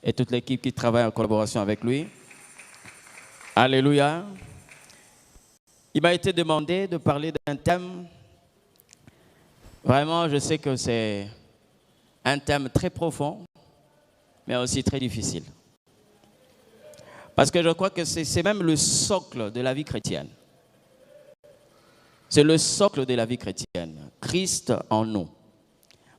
et toute l'équipe qui travaille en collaboration avec lui. Alléluia. Il m'a été demandé de parler d'un thème. Vraiment, je sais que c'est un thème très profond, mais aussi très difficile. Parce que je crois que c'est même le socle de la vie chrétienne. C'est le socle de la vie chrétienne. Christ en nous.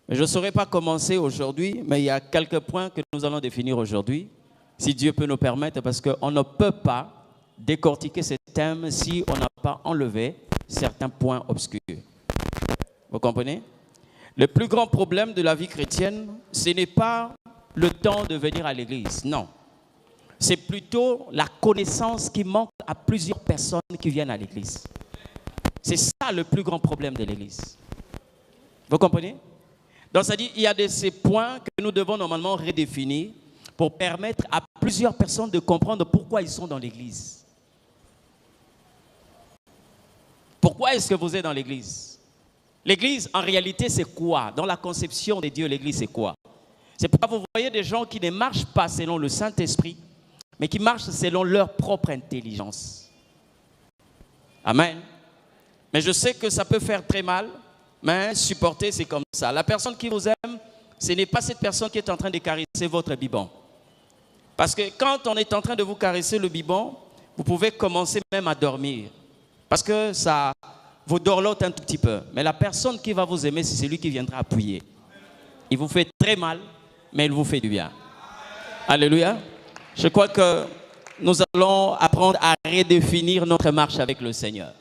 Je ne saurais pas commencer aujourd'hui, mais il y a quelques points que nous allons définir aujourd'hui, si Dieu peut nous permettre, parce qu'on ne peut pas décortiquer ce thème si on n'a pas enlevé certains points obscurs. Vous comprenez? Le plus grand problème de la vie chrétienne, ce n'est pas le temps de venir à l'église, non. C'est plutôt la connaissance qui manque à plusieurs personnes qui viennent à l'église. C'est ça le plus grand problème de l'église. Vous comprenez? Donc, ça dit, il y a ces points que nous devons normalement redéfinir pour permettre à plusieurs personnes de comprendre pourquoi ils sont dans l'église. Pourquoi est-ce que vous êtes dans l'église? L'église, en réalité, c'est quoi? Dans la conception de Dieu, l'église, c'est quoi? C'est pourquoi vous voyez des gens qui ne marchent pas selon le Saint-Esprit, mais qui marchent selon leur propre intelligence. Amen. Mais je sais que ça peut faire très mal, mais supporter, c'est comme ça. La personne qui vous aime, ce n'est pas cette personne qui est en train de caresser votre biberon. Parce que quand on est en train de vous caresser le biberon, vous pouvez commencer même à dormir. Parce que ça vous dorlote un tout petit peu. Mais la personne qui va vous aimer, c'est celui qui viendra appuyer. Il vous fait très mal, mais il vous fait du bien. Alléluia. Je crois que nous allons apprendre à redéfinir notre marche avec le Seigneur.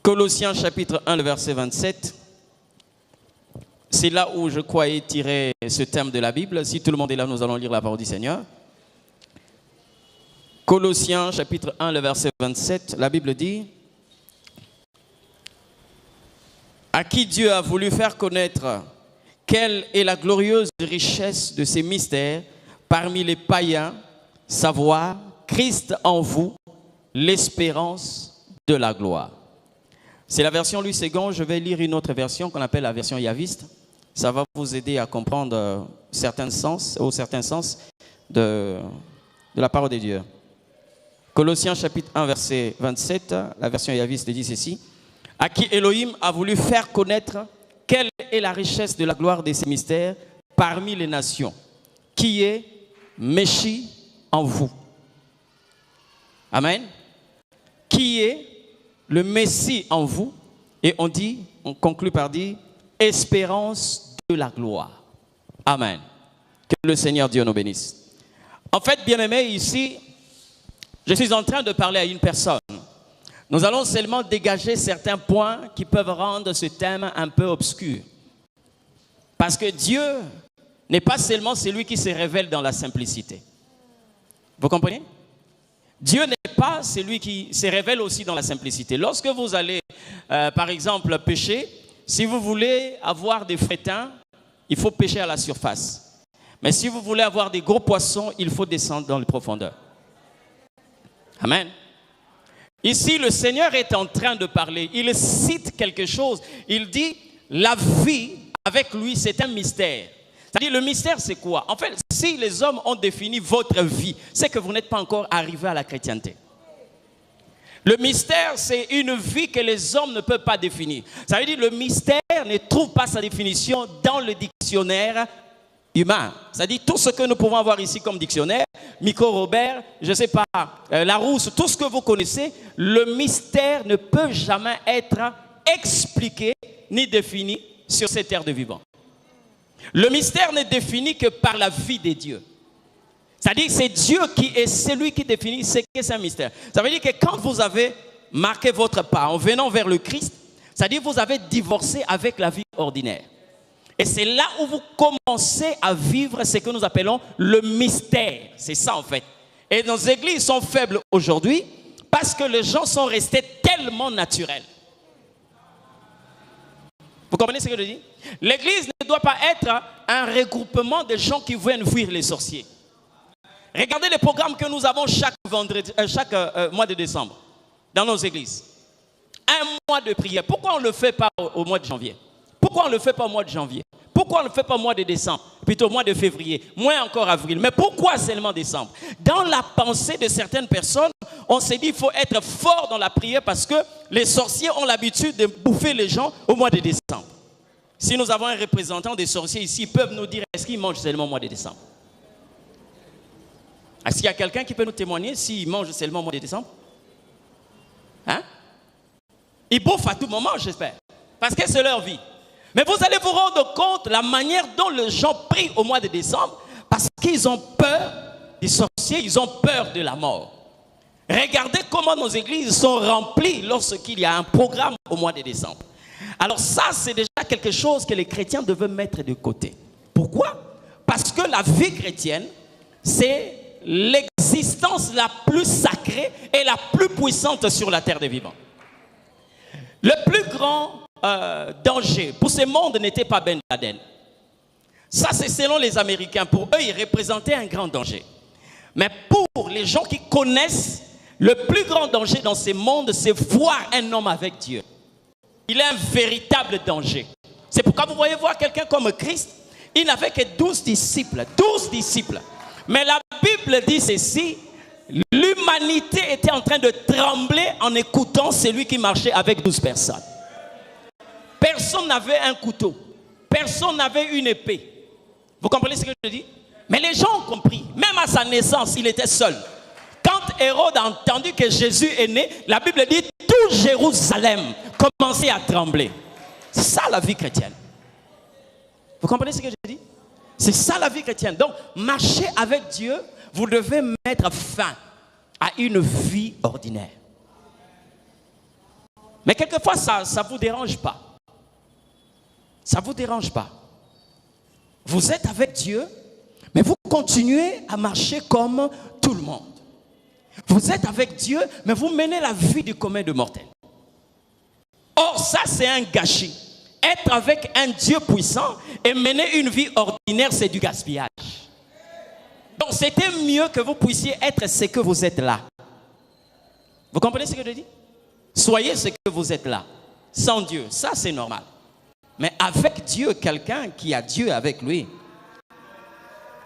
Colossiens chapitre 1, le verset 27. C'est là où je croyais tirer ce thème de la Bible. Si tout le monde est là, nous allons lire la parole du Seigneur. Colossiens chapitre 1, le verset 27, la Bible dit: à qui Dieu a voulu faire connaître quelle est la glorieuse richesse de ses mystères parmi les païens, savoir Christ en vous, l'espérance de la gloire. C'est la version Louis II. Je vais lire une autre version qu'on appelle la version yaviste. Ça va vous aider à comprendre certains sens de la parole de Dieu. Colossiens chapitre 1, verset 27, la version yaviste dit ceci: à qui Elohim a voulu faire connaître quelle est la richesse de la gloire de ses mystères parmi les nations, qui est Messie en vous. Amen. Qui est le Messie en vous, et on conclut par dire, espérance de la gloire. Amen. Que le Seigneur Dieu nous bénisse. En fait, bien-aimés, ici, je suis en train de parler à une personne. Nous allons seulement dégager certains points qui peuvent rendre ce thème un peu obscur. Parce que Dieu n'est pas seulement celui qui se révèle dans la simplicité. Vous comprenez? Dieu n'est pas celui qui se révèle aussi dans la simplicité. Lorsque vous allez, par exemple, pêcher, si vous voulez avoir des frétins, il faut pêcher à la surface. Mais si vous voulez avoir des gros poissons, il faut descendre dans les profondeurs. Amen. Ici, le Seigneur est en train de parler. Il cite quelque chose. Il dit, la vie avec lui, c'est un mystère. C'est-à-dire, le mystère, c'est quoi? En fait, si les hommes ont défini votre vie, c'est que vous n'êtes pas encore arrivé à la chrétienté. Le mystère, c'est une vie que les hommes ne peuvent pas définir. Ça veut dire, le mystère ne trouve pas sa définition dans le dictionnaire humain. C'est-à-dire, tout ce que nous pouvons avoir ici comme dictionnaire, Micro Robert, je ne sais pas, Larousse, tout ce que vous connaissez, le mystère ne peut jamais être expliqué ni défini sur cette terre de vivant. Le mystère n'est défini que par la vie de Dieu. C'est-à-dire que c'est Dieu qui est celui qui définit ce qu'est un mystère. Ça veut dire que quand vous avez marqué votre pas en venant vers le Christ, c'est-à-dire que vous avez divorcé avec la vie ordinaire. Et c'est là où vous commencez à vivre ce que nous appelons le mystère. C'est ça en fait. Et nos églises sont faibles aujourd'hui parce que les gens sont restés tellement naturels. Vous comprenez ce que je dis? L'église ne doit pas être un regroupement de gens qui viennent fuir les sorciers. Regardez les programmes que nous avons chaque mois de décembre dans nos églises. Un mois de prière. Pourquoi on ne le fait pas au mois de janvier? Pourquoi on ne le fait pas au mois de janvier? Pourquoi on ne le fait pas au mois de décembre? Plutôt au mois de février, moins encore avril. Mais pourquoi seulement décembre? Dans la pensée de certaines personnes, on s'est dit qu'il faut être fort dans la prière parce que les sorciers ont l'habitude de bouffer les gens au mois de décembre. Si nous avons un représentant des sorciers ici, ils peuvent nous dire est-ce qu'ils mangent seulement au mois de décembre? Est-ce qu'il y a quelqu'un qui peut nous témoigner s'ils mangent seulement au mois de décembre? Hein? Ils bouffent à tout moment, j'espère. Parce que c'est leur vie. Mais vous allez vous rendre compte de la manière dont les gens prient au mois de décembre parce qu'ils ont peur des sorciers, ils ont peur de la mort. Regardez comment nos églises sont remplies lorsqu'il y a un programme au mois de décembre. Alors ça, c'est déjà quelque chose que les chrétiens devaient mettre de côté. Pourquoi? Parce que la vie chrétienne, c'est l'existence la plus sacrée et la plus puissante sur la terre des vivants. Le plus grand danger pour ce monde n'était pas Ben Laden. Ça, c'est selon les Américains. Pour eux, il représentait un grand danger. Mais pour les gens qui connaissent, le plus grand danger dans ce monde, c'est voir un homme avec Dieu. Il est un véritable danger. C'est pourquoi vous voyez voir quelqu'un comme Christ, il n'avait que 12 disciples. 12 disciples. Mais la Bible dit ceci, l'humanité était en train de trembler en écoutant celui qui marchait avec 12 personnes. Personne n'avait un couteau. Personne n'avait une épée. Vous comprenez ce que je dis? Mais les gens ont compris. Même à sa naissance, il était seul. Quand Hérode a entendu que Jésus est né, la Bible dit tout Jérusalem commençait à trembler. C'est ça la vie chrétienne. Vous comprenez ce que je dis? C'est ça la vie chrétienne. Donc, marcher avec Dieu, vous devez mettre fin à une vie ordinaire. Mais quelquefois, ça ne vous dérange pas. Ça ne vous dérange pas. Vous êtes avec Dieu, mais vous continuez à marcher comme tout le monde. Vous êtes avec Dieu, mais vous menez la vie du commun de mortels. Or, ça, c'est un gâchis. Être avec un Dieu puissant et mener une vie ordinaire, c'est du gaspillage. Donc, c'était mieux que vous puissiez être ce que vous êtes là. Vous comprenez ce que je dis? Soyez ce que vous êtes là. Sans Dieu, ça, c'est normal. Mais avec Dieu, quelqu'un qui a Dieu avec lui.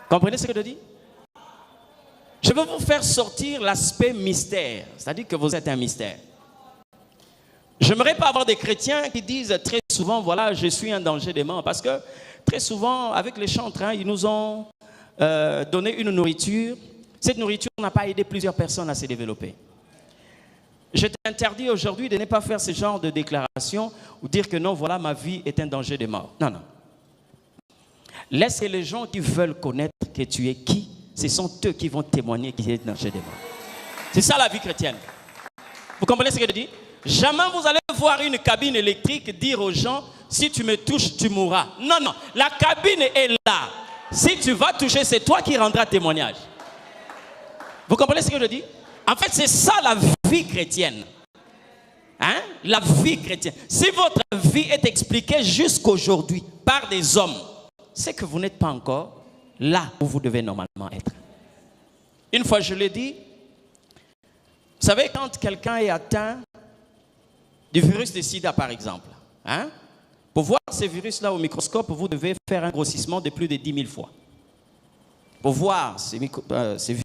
Comprenez ce que je dis? Je veux vous faire sortir l'aspect mystère. C'est-à-dire que vous êtes un mystère. Je n'aimerais pas avoir des chrétiens qui disent très souvent, voilà, je suis un danger des morts. Parce que très souvent, avec les chantres, ils nous ont donné une nourriture. Cette nourriture n'a pas aidé plusieurs personnes à se développer. Je t'interdis aujourd'hui de ne pas faire ce genre de déclaration ou dire que non, voilà, ma vie est un danger des morts. Non, non. Laisse que les gens qui veulent connaître que tu es qui, ce sont eux qui vont témoigner qu'il est un danger des morts. C'est ça la vie chrétienne. Vous comprenez ce que je dis? Jamais vous allez voir une cabine électrique dire aux gens, si tu me touches, tu mourras. Non, non, la cabine est là. Si tu vas toucher, c'est toi qui rendras témoignage. Vous comprenez ce que je dis? En fait, c'est ça la vie chrétienne. Hein? La vie chrétienne. Si votre vie est expliquée jusqu'aujourd'hui par des hommes, c'est que vous n'êtes pas encore là où vous devez normalement être. Une fois, je l'ai dit, vous savez, quand quelqu'un est atteint du virus de sida, par exemple, hein? Pour voir ces virus-là au microscope, vous devez faire un grossissement de plus de 10 000 fois. Pour voir ces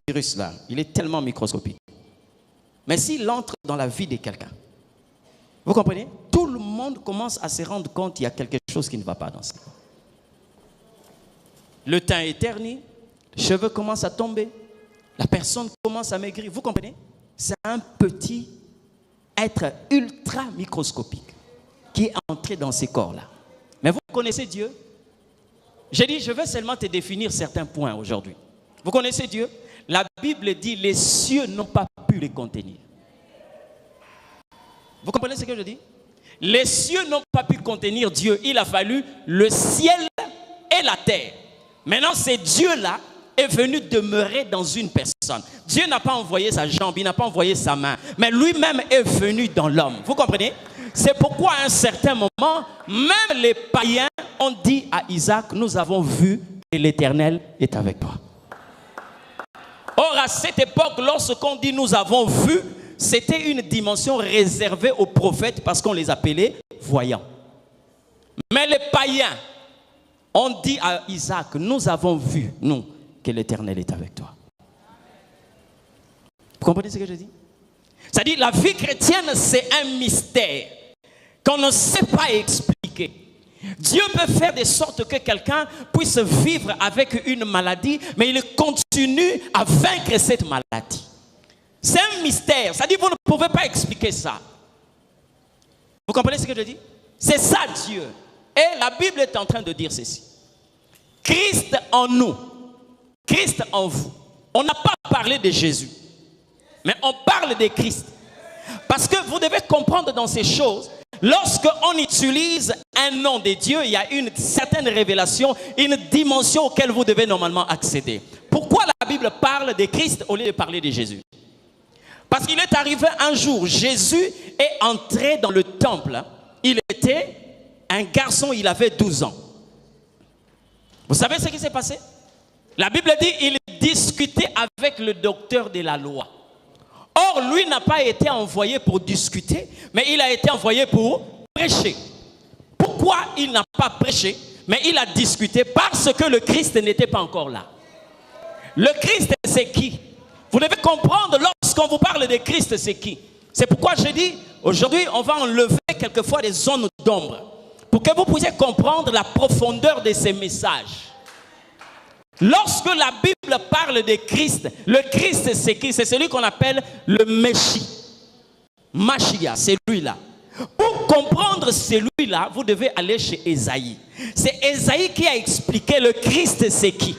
virus-là, il est tellement microscopique. Mais s'il entre dans la vie de quelqu'un, vous comprenez? Tout le monde commence à se rendre compte qu'il y a quelque chose qui ne va pas dans ça. Le teint est terni, les cheveux commencent à tomber, la personne commence à maigrir. Vous comprenez? C'est un petit être ultra microscopique qui est entré dans ces corps-là. Mais vous connaissez Dieu? J'ai dit, je vais seulement te définir certains points aujourd'hui. Vous connaissez Dieu? La Bible dit, les cieux n'ont pas pu les contenir. Vous comprenez ce que je dis? Les cieux n'ont pas pu contenir Dieu. Il a fallu le ciel et la terre. Maintenant, c'est Dieu-là est venu demeurer dans une personne. Dieu n'a pas envoyé sa jambe, il n'a pas envoyé sa main, mais lui-même est venu dans l'homme. Vous comprenez? C'est pourquoi à un certain moment, même les païens ont dit à Isaac, nous avons vu que l'Éternel est avec toi. Or, à cette époque, lorsqu'on dit nous avons vu, c'était une dimension réservée aux prophètes parce qu'on les appelait voyants. Mais les païens ont dit à Isaac, nous avons vu, nous, que l'Éternel est avec toi. Vous comprenez ce que je dis? C'est-à-dire, la vie chrétienne, c'est un mystère qu'on ne sait pas expliquer. Dieu peut faire de sorte que quelqu'un puisse vivre avec une maladie, mais il continue à vaincre cette maladie. C'est un mystère. C'est-à-dire, vous ne pouvez pas expliquer ça. Vous comprenez ce que je dis? C'est ça Dieu. Et la Bible est en train de dire ceci. Christ en nous, Christ en vous. On n'a pas parlé de Jésus, mais on parle de Christ. Parce que vous devez comprendre dans ces choses, lorsqu'on utilise un nom de Dieu, il y a une certaine révélation, une dimension auquel vous devez normalement accéder. Pourquoi la Bible parle de Christ au lieu de parler de Jésus? Parce qu'il est arrivé un jour, Jésus est entré dans le temple. Il était un garçon, il avait 12 ans. Vous savez ce qui s'est passé? La Bible dit qu'il discutait avec le docteur de la loi. Or, lui n'a pas été envoyé pour discuter, mais il a été envoyé pour prêcher. Pourquoi il n'a pas prêché, mais il a discuté? Parce que le Christ n'était pas encore là. Le Christ, c'est qui? Vous devez comprendre, lorsqu'on vous parle de Christ, c'est qui? C'est pourquoi je dis, aujourd'hui, on va enlever quelquefois des zones d'ombre, pour que vous puissiez comprendre la profondeur de ces messages. Lorsque la Bible parle de Christ, le Christ c'est qui? C'est celui qu'on appelle le Messie. Machia, c'est lui-là. Pour comprendre celui-là, vous devez aller chez Ésaïe. C'est Ésaïe qui a expliqué le Christ c'est qui.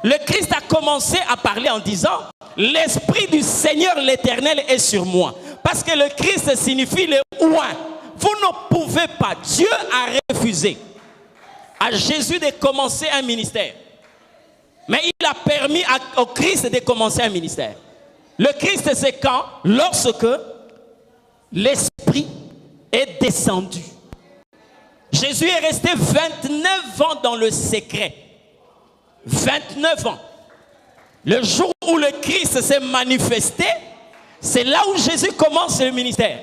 Le Christ a commencé à parler en disant, l'Esprit du Seigneur l'Éternel est sur moi. Parce que le Christ signifie le oint. Vous ne pouvez pas. Dieu a refusé à Jésus de commencer un ministère. Mais il a permis au Christ de commencer un ministère. Le Christ, c'est quand? Lorsque l'Esprit est descendu. Jésus est resté 29 ans dans le secret. 29 ans. Le jour où le Christ s'est manifesté, c'est là où Jésus commence le ministère.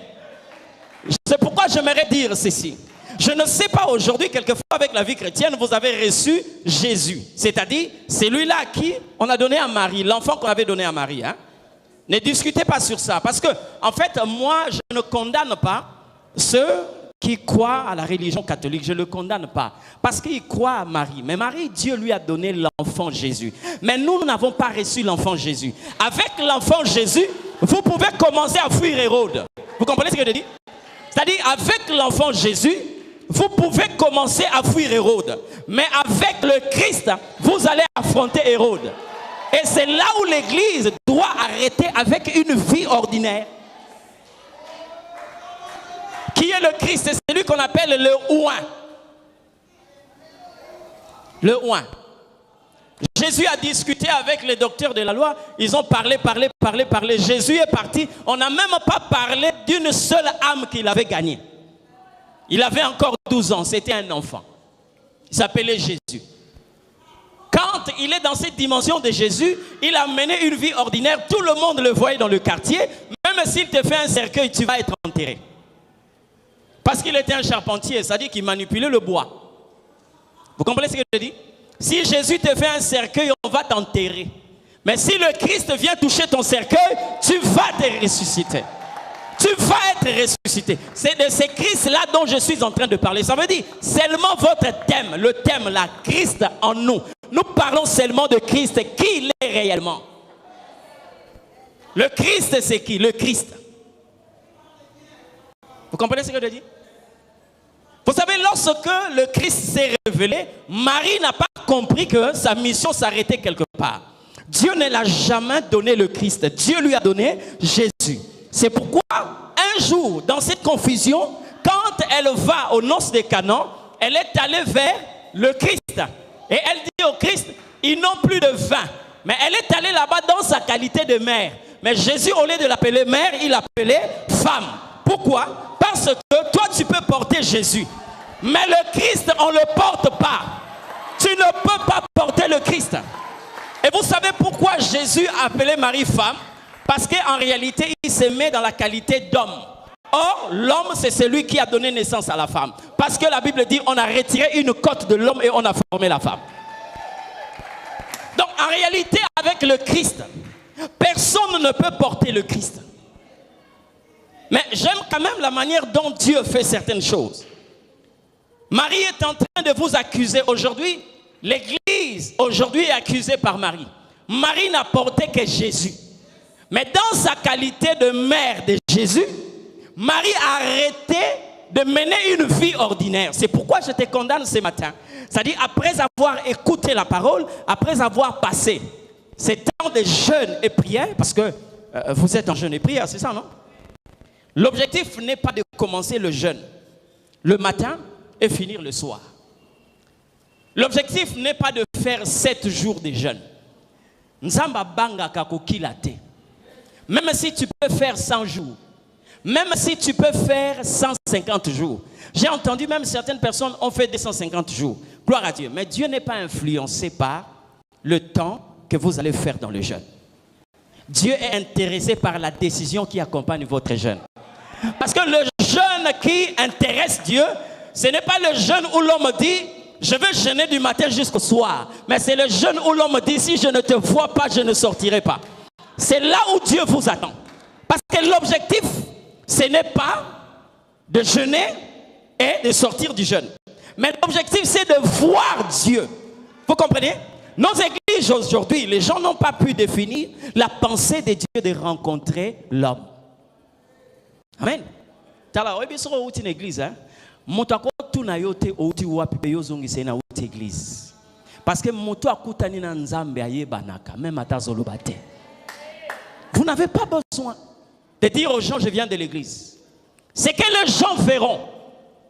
C'est pourquoi j'aimerais dire ceci. Je ne sais pas aujourd'hui, quelquefois avec la vie chrétienne, vous avez reçu Jésus. C'est-à-dire, celui-là à qui on a donné à Marie, l'enfant qu'on avait donné à Marie. Hein? Ne discutez pas sur ça. Parce que, en fait, moi, je ne condamne pas ceux qui croient à la religion catholique. Je ne le condamne pas. Parce qu'ils croient à Marie. Mais Marie, Dieu lui a donné l'enfant Jésus. Mais nous n'avons pas reçu l'enfant Jésus. Avec l'enfant Jésus, vous pouvez commencer à fuir Hérode. Vous comprenez ce que je dis? C'est-à-dire, avec l'enfant Jésus, vous pouvez commencer à fuir Hérode. Mais avec le Christ, vous allez affronter Hérode. Et c'est là où l'Église doit arrêter avec une vie ordinaire. Qui est le Christ? C'est celui qu'on appelle le oint. Le oint. Jésus a discuté avec les docteurs de la loi. Ils ont parlé. Jésus est parti. On n'a même pas parlé d'une seule âme qu'il avait gagnée. Il avait encore 12 ans. C'était un enfant. Il s'appelait Jésus. Quand il est dans cette dimension de Jésus, il a mené une vie ordinaire. Tout le monde le voyait dans le quartier. Même s'il te fait un cercueil, tu vas être enterré. Parce qu'il était un charpentier. C'est-à-dire qu'il manipulait le bois. Vous comprenez ce que je dis? Si Jésus te fait un cercueil, on va t'enterrer. Mais si le Christ vient toucher ton cercueil, tu vas te ressusciter. Tu vas être ressuscité. C'est de ce Christ-là dont je suis en train de parler. Ça veut dire seulement votre thème, le thème là, Christ en nous. Nous parlons seulement de Christ, qui il est réellement. Le Christ, c'est qui? Le Christ. Vous comprenez ce que je dis? Vous savez, lorsque le Christ s'est révélé, Marie n'a pas compris que sa mission s'arrêtait quelque part. Dieu ne l'a jamais donné le Christ. Dieu lui a donné Jésus. C'est pourquoi, un jour, dans cette confusion, quand elle va aux noces de Canaan, elle est allée vers le Christ. Et elle dit au Christ, ils n'ont plus de vin. Mais elle est allée là-bas dans sa qualité de mère. Mais Jésus, au lieu de l'appeler mère, il l'appelait femme. Pourquoi? Parce que toi, tu peux porter Jésus. Mais le Christ, on ne le porte pas. Tu ne peux pas porter le Christ. Et vous savez pourquoi Jésus a appelé Marie femme? Parce qu'en réalité, il se met dans la qualité d'homme. Or, l'homme, c'est celui qui a donné naissance à la femme. Parce que la Bible dit, on a retiré une côte de l'homme et on a formé la femme. Donc, en réalité, avec le Christ, personne ne peut porter le Christ. Mais j'aime quand même la manière dont Dieu fait certaines choses. Marie est en train de vous accuser aujourd'hui. L'Église, aujourd'hui, est accusée par Marie. Marie n'a porté que Jésus. Mais dans sa qualité de mère de Jésus, Marie a arrêté de mener une vie ordinaire. C'est pourquoi je te condamne ce matin. C'est-à-dire, après avoir écouté la parole, après avoir passé ces temps de jeûne et prière, parce que vous êtes en jeûne et prière, c'est ça, non? L'objectif n'est pas de commencer le jeûne le matin et finir le soir. L'objectif n'est pas de faire 7 jours de jeûne. Même si tu peux faire 100 jours, même si tu peux faire 150 jours. J'ai entendu même certaines personnes ont fait 250 jours. Gloire à Dieu. Mais Dieu n'est pas influencé par le temps que vous allez faire dans le jeûne. Dieu est intéressé par la décision qui accompagne votre jeûne. Parce que le jeûne qui intéresse Dieu, ce n'est pas le jeûne où l'homme dit « je veux jeûner du matin jusqu'au soir ». Mais c'est le jeûne où l'homme dit « si je ne te vois pas, je ne sortirai pas ». C'est là où Dieu vous attend. Parce que l'objectif, ce n'est pas de jeûner et de sortir du jeûne. Mais l'objectif, c'est de voir Dieu. Vous comprenez? Nos églises aujourd'hui, les gens n'ont pas pu définir la pensée de Dieu de rencontrer l'homme. Amen. Tala, oyebi soko outi na église, hein? Moto akotu na yote outi wapi pe yozongisa na outi église. Parce que moto akutani na nzambe ayebanaka, même atazoloba te. Vous n'avez pas besoin de dire aux gens, je viens de l'église. C'est que les gens verront.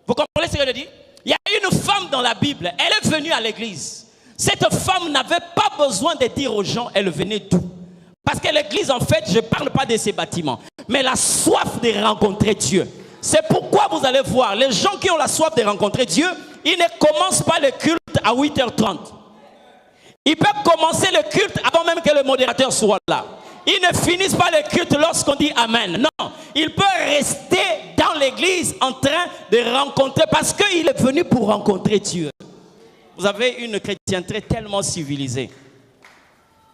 Vous comprenez ce que je dis? Il y a une femme dans la Bible, elle est venue à l'église. Cette femme n'avait pas besoin de dire aux gens, elle venait d'où? Parce que l'église, en fait, je ne parle pas de ces bâtiments, mais la soif de rencontrer Dieu. C'est pourquoi vous allez voir, les gens qui ont la soif de rencontrer Dieu, ils ne commencent pas le culte à 8h30. Ils peuvent commencer le culte avant même que le modérateur soit là. Ils ne finissent pas le culte lorsqu'on dit Amen. Non, il peut rester dans l'église en train de rencontrer, parce qu'il est venu pour rencontrer Dieu. Vous avez une chrétienté tellement civilisée.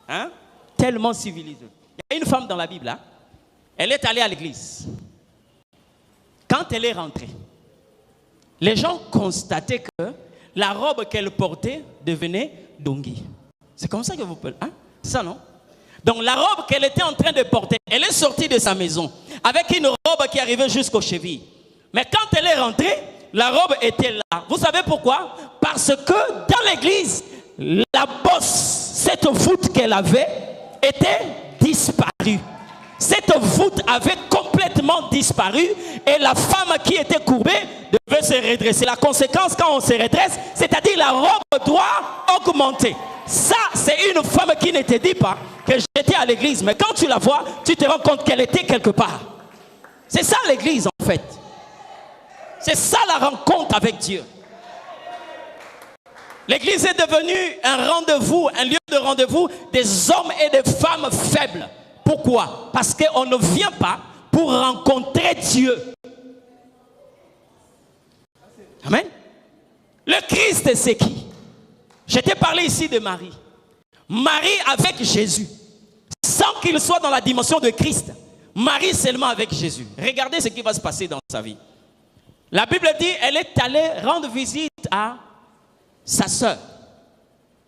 Hein? Tellement civilisée. Il y a une femme dans la Bible, hein? Elle est allée à l'église. Quand elle est rentrée, les gens constataient que la robe qu'elle portait devenait dongi. C'est comme ça que vous pouvez... Hein? C'est ça, non? Donc la robe qu'elle était en train de porter, elle est sortie de sa maison avec une robe qui arrivait jusqu'aux chevilles. Mais quand elle est rentrée, la robe était là. Vous savez pourquoi? Parce que dans l'église, la bosse, cette voûte qu'elle avait, était disparue. Cette voûte avait complètement disparu et la femme qui était courbée devait se redresser. La conséquence, quand on se redresse, c'est-à-dire la robe doit augmenter. Ça, c'est une femme qui ne te dit pas que j'étais à l'église. Mais quand tu la vois, tu te rends compte qu'elle était quelque part. C'est ça l'église en fait. C'est ça la rencontre avec Dieu. L'église est devenue un rendez-vous, un lieu de rendez-vous des hommes et des femmes faibles. Pourquoi? Parce qu'on ne vient pas pour rencontrer Dieu. Amen. Le Christ, c'est qui? Je t'ai parlé ici de Marie. Marie avec Jésus. Sans qu'il soit dans la dimension de Christ. Marie seulement avec Jésus. Regardez ce qui va se passer dans sa vie. La Bible dit, elle est allée rendre visite à sa sœur,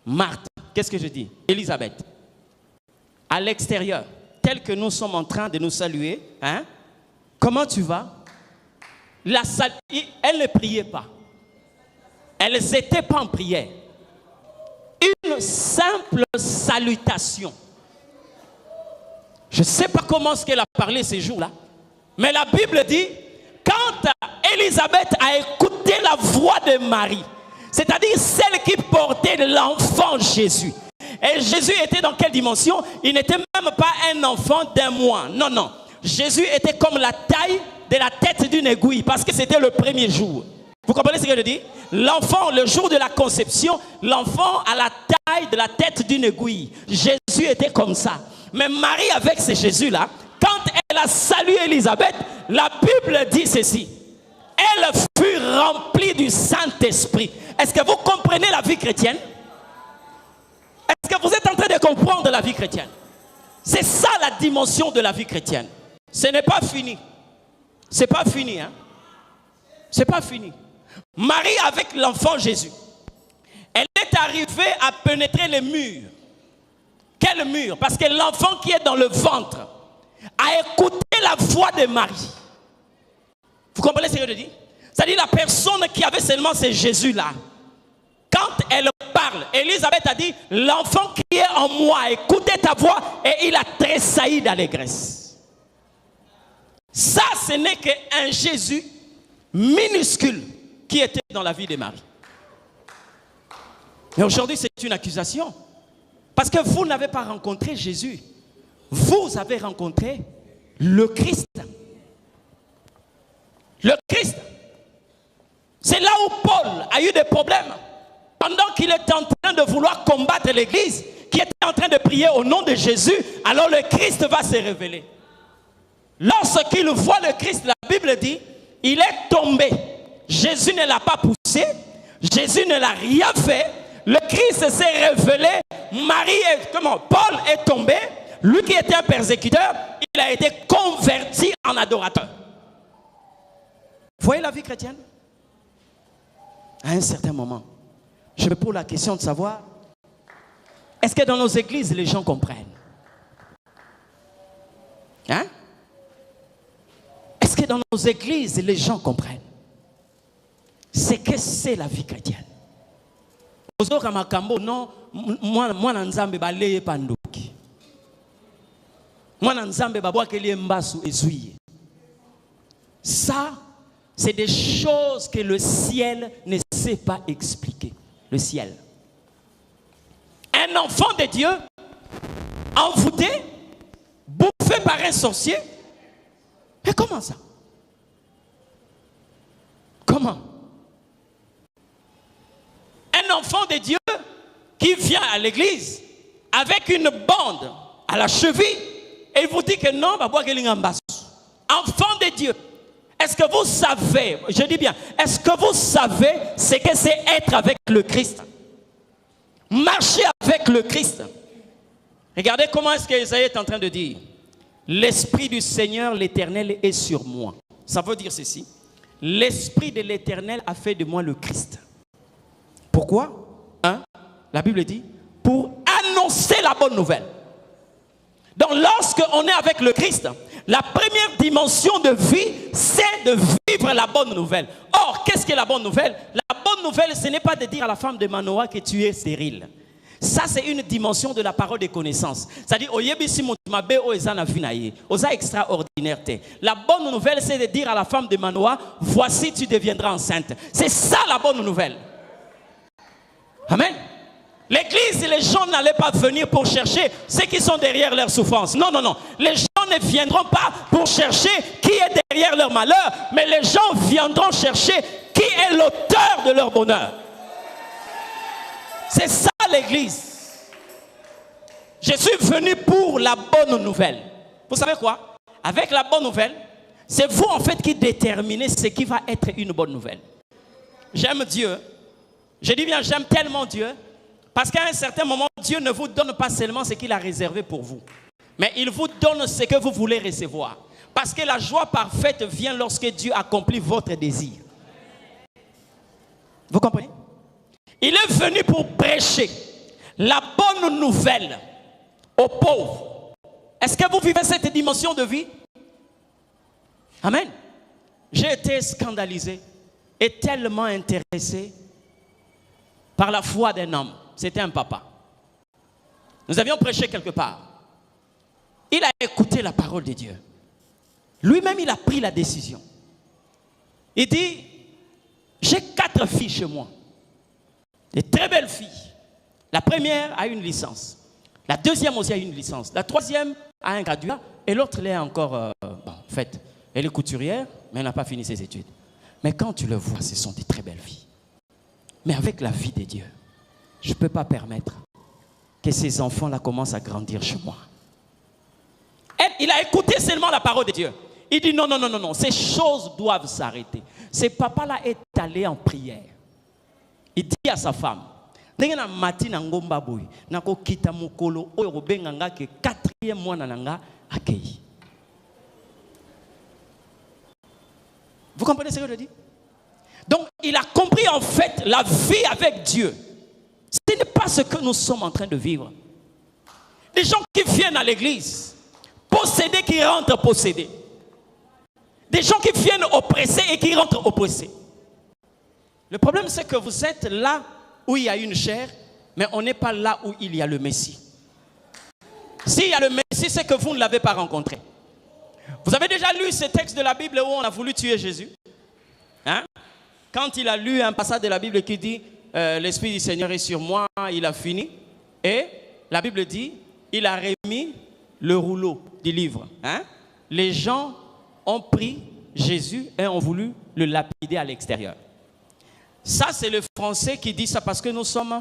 Marthe. Qu'est-ce que je dis? Élisabeth. À l'extérieur, tel que nous sommes en train de nous saluer. Hein? Comment tu vas? Elle ne priait pas. Elles n'étaient pas en prière. Une simple salutation. Je ne sais pas comment est-ce qu'elle a parlé ces jours-là. Mais la Bible dit, quand Élisabeth a écouté la voix de Marie, c'est-à-dire celle qui portait l'enfant Jésus. Et Jésus était dans quelle dimension? Il n'était même pas un enfant d'un mois. Non, non. Jésus était comme la taille de la tête d'une aiguille parce que c'était le premier jour. Vous comprenez ce que je dis? L'enfant, le jour de la conception, l'enfant a la taille de la tête d'une aiguille. Jésus était comme ça. Mais Marie, avec ce Jésus-là, quand elle a salué Élisabeth, la Bible dit ceci. Elle fut remplie du Saint-Esprit. Est-ce que vous comprenez la vie chrétienne? Est-ce que vous êtes en train de comprendre la vie chrétienne? C'est ça la dimension de la vie chrétienne. Ce n'est pas fini. C'est pas fini, hein? C'est pas fini. Marie avec l'enfant Jésus, elle est arrivée à pénétrer les murs. Quel mur? Parce que l'enfant qui est dans le ventre a écouté la voix de Marie. Vous comprenez ce que je dis? C'est-à-dire la personne qui avait seulement ce Jésus-là. Quand elle parle, Élisabeth a dit, l'enfant qui est en moi a écouté ta voix et il a tressailli d'allégresse. Ça, ce n'est qu'un Jésus minuscule qui était dans la vie de Marie. Mais aujourd'hui, c'est une accusation. Parce que vous n'avez pas rencontré Jésus. Vous avez rencontré le Christ. Le Christ. C'est là où Paul a eu des problèmes. Pendant qu'il était en train de vouloir combattre l'église, qui était en train de prier au nom de Jésus, alors le Christ va se révéler. Lorsqu'il voit le Christ, la Bible dit, il est tombé. Jésus ne l'a pas poussé. Jésus ne l'a rien fait. Le Christ s'est révélé. Paul est tombé. Lui qui était un persécuteur, il a été converti en adorateur. Vous voyez la vie chrétienne? À un certain moment, je me pose la question de savoir, est-ce que dans nos églises, les gens comprennent? Hein? Est-ce que dans nos églises, les gens comprennent? C'est que c'est la vie chrétienne. Non, moi nzambe baleye pandoki. Moi nzambe babwa keli mbasu ezuiye. Ça, c'est des choses que le ciel ne sait pas expliquer. Le ciel. Un enfant de Dieu, envoûté, bouffé par un sorcier. Mais comment ça? Comment? Un enfant de Dieu qui vient à l'église avec une bande à la cheville et il vous dit que non, enfant de Dieu. Est-ce que vous savez, je dis bien, est-ce que vous savez ce que c'est être avec le Christ? Marcher avec le Christ. Regardez comment est-ce que Isaïe est en train de dire. L'Esprit du Seigneur, l'Éternel est sur moi. Ça veut dire ceci. L'Esprit de l'Éternel a fait de moi le Christ. Pourquoi? La Bible dit, pour annoncer la bonne nouvelle. Donc lorsqu'on est avec le Christ, la première dimension de vie, c'est de vivre la bonne nouvelle. Or, qu'est-ce que la bonne nouvelle? La bonne nouvelle, ce n'est pas de dire à la femme de Manoah que tu es stérile. Ça, c'est une dimension de la parole de connaissance. C'est-à-dire, extraordinaire. La bonne nouvelle, c'est de dire à la femme de Manoah, voici, tu deviendras enceinte. C'est ça la bonne nouvelle. Amen. L'église, les gens n'allaient pas venir pour chercher ceux qui sont derrière leur souffrance. Non, non, non. Les gens ne viendront pas pour chercher qui est derrière leur malheur, mais les gens viendront chercher qui est l'auteur de leur bonheur. C'est ça l'église. Je suis venu pour la bonne nouvelle. Vous savez quoi? Avec la bonne nouvelle, c'est vous en fait qui déterminez ce qui va être une bonne nouvelle. J'aime Dieu. Je dis bien, j'aime tellement Dieu. Parce qu'à un certain moment, Dieu ne vous donne pas seulement ce qu'il a réservé pour vous. Mais il vous donne ce que vous voulez recevoir. Parce que la joie parfaite vient lorsque Dieu accomplit votre désir. Vous comprenez? Il est venu pour prêcher la bonne nouvelle aux pauvres. Est-ce que vous vivez cette dimension de vie? Amen. J'ai été scandalisé et tellement intéressé par la foi d'un homme. C'était un papa. Nous avions prêché quelque part. Il a écouté la parole de Dieu. Lui-même, il a pris la décision. Il dit, j'ai 4 filles chez moi. Des très belles filles. La première a une licence. La deuxième aussi a une licence. La troisième a un graduat. Et l'autre, elle est encore, en fait, elle est couturière, mais elle n'a pas fini ses études. Mais quand tu le vois, ce sont des très belles filles. Mais avec la vie de Dieu, je ne peux pas permettre que ces enfants-là commencent à grandir chez moi. Il a écouté seulement la parole de Dieu. Il dit non, non, non, non, non, ces choses doivent s'arrêter. Ce papa-là est allé en prière. Il dit à sa femme, vous comprenez ce que je dis? Donc, il a compris en fait la vie avec Dieu. Ce n'est pas ce que nous sommes en train de vivre. Des gens qui viennent à l'église, possédés qui rentrent possédés. Des gens qui viennent oppressés et qui rentrent oppressés. Le problème, c'est que vous êtes là où il y a une chair, mais on n'est pas là où il y a le Messie. S'il y a le Messie, c'est que vous ne l'avez pas rencontré. Vous avez déjà lu ce texte de la Bible où on a voulu tuer Jésus? Hein? Quand il a lu un passage de la Bible qui dit l'Esprit du Seigneur est sur moi, il a fini. Et la Bible dit, il a remis le rouleau du livre. Hein? Les gens ont pris Jésus et ont voulu le lapider à l'extérieur. Ça, c'est le français qui dit ça parce que nous sommes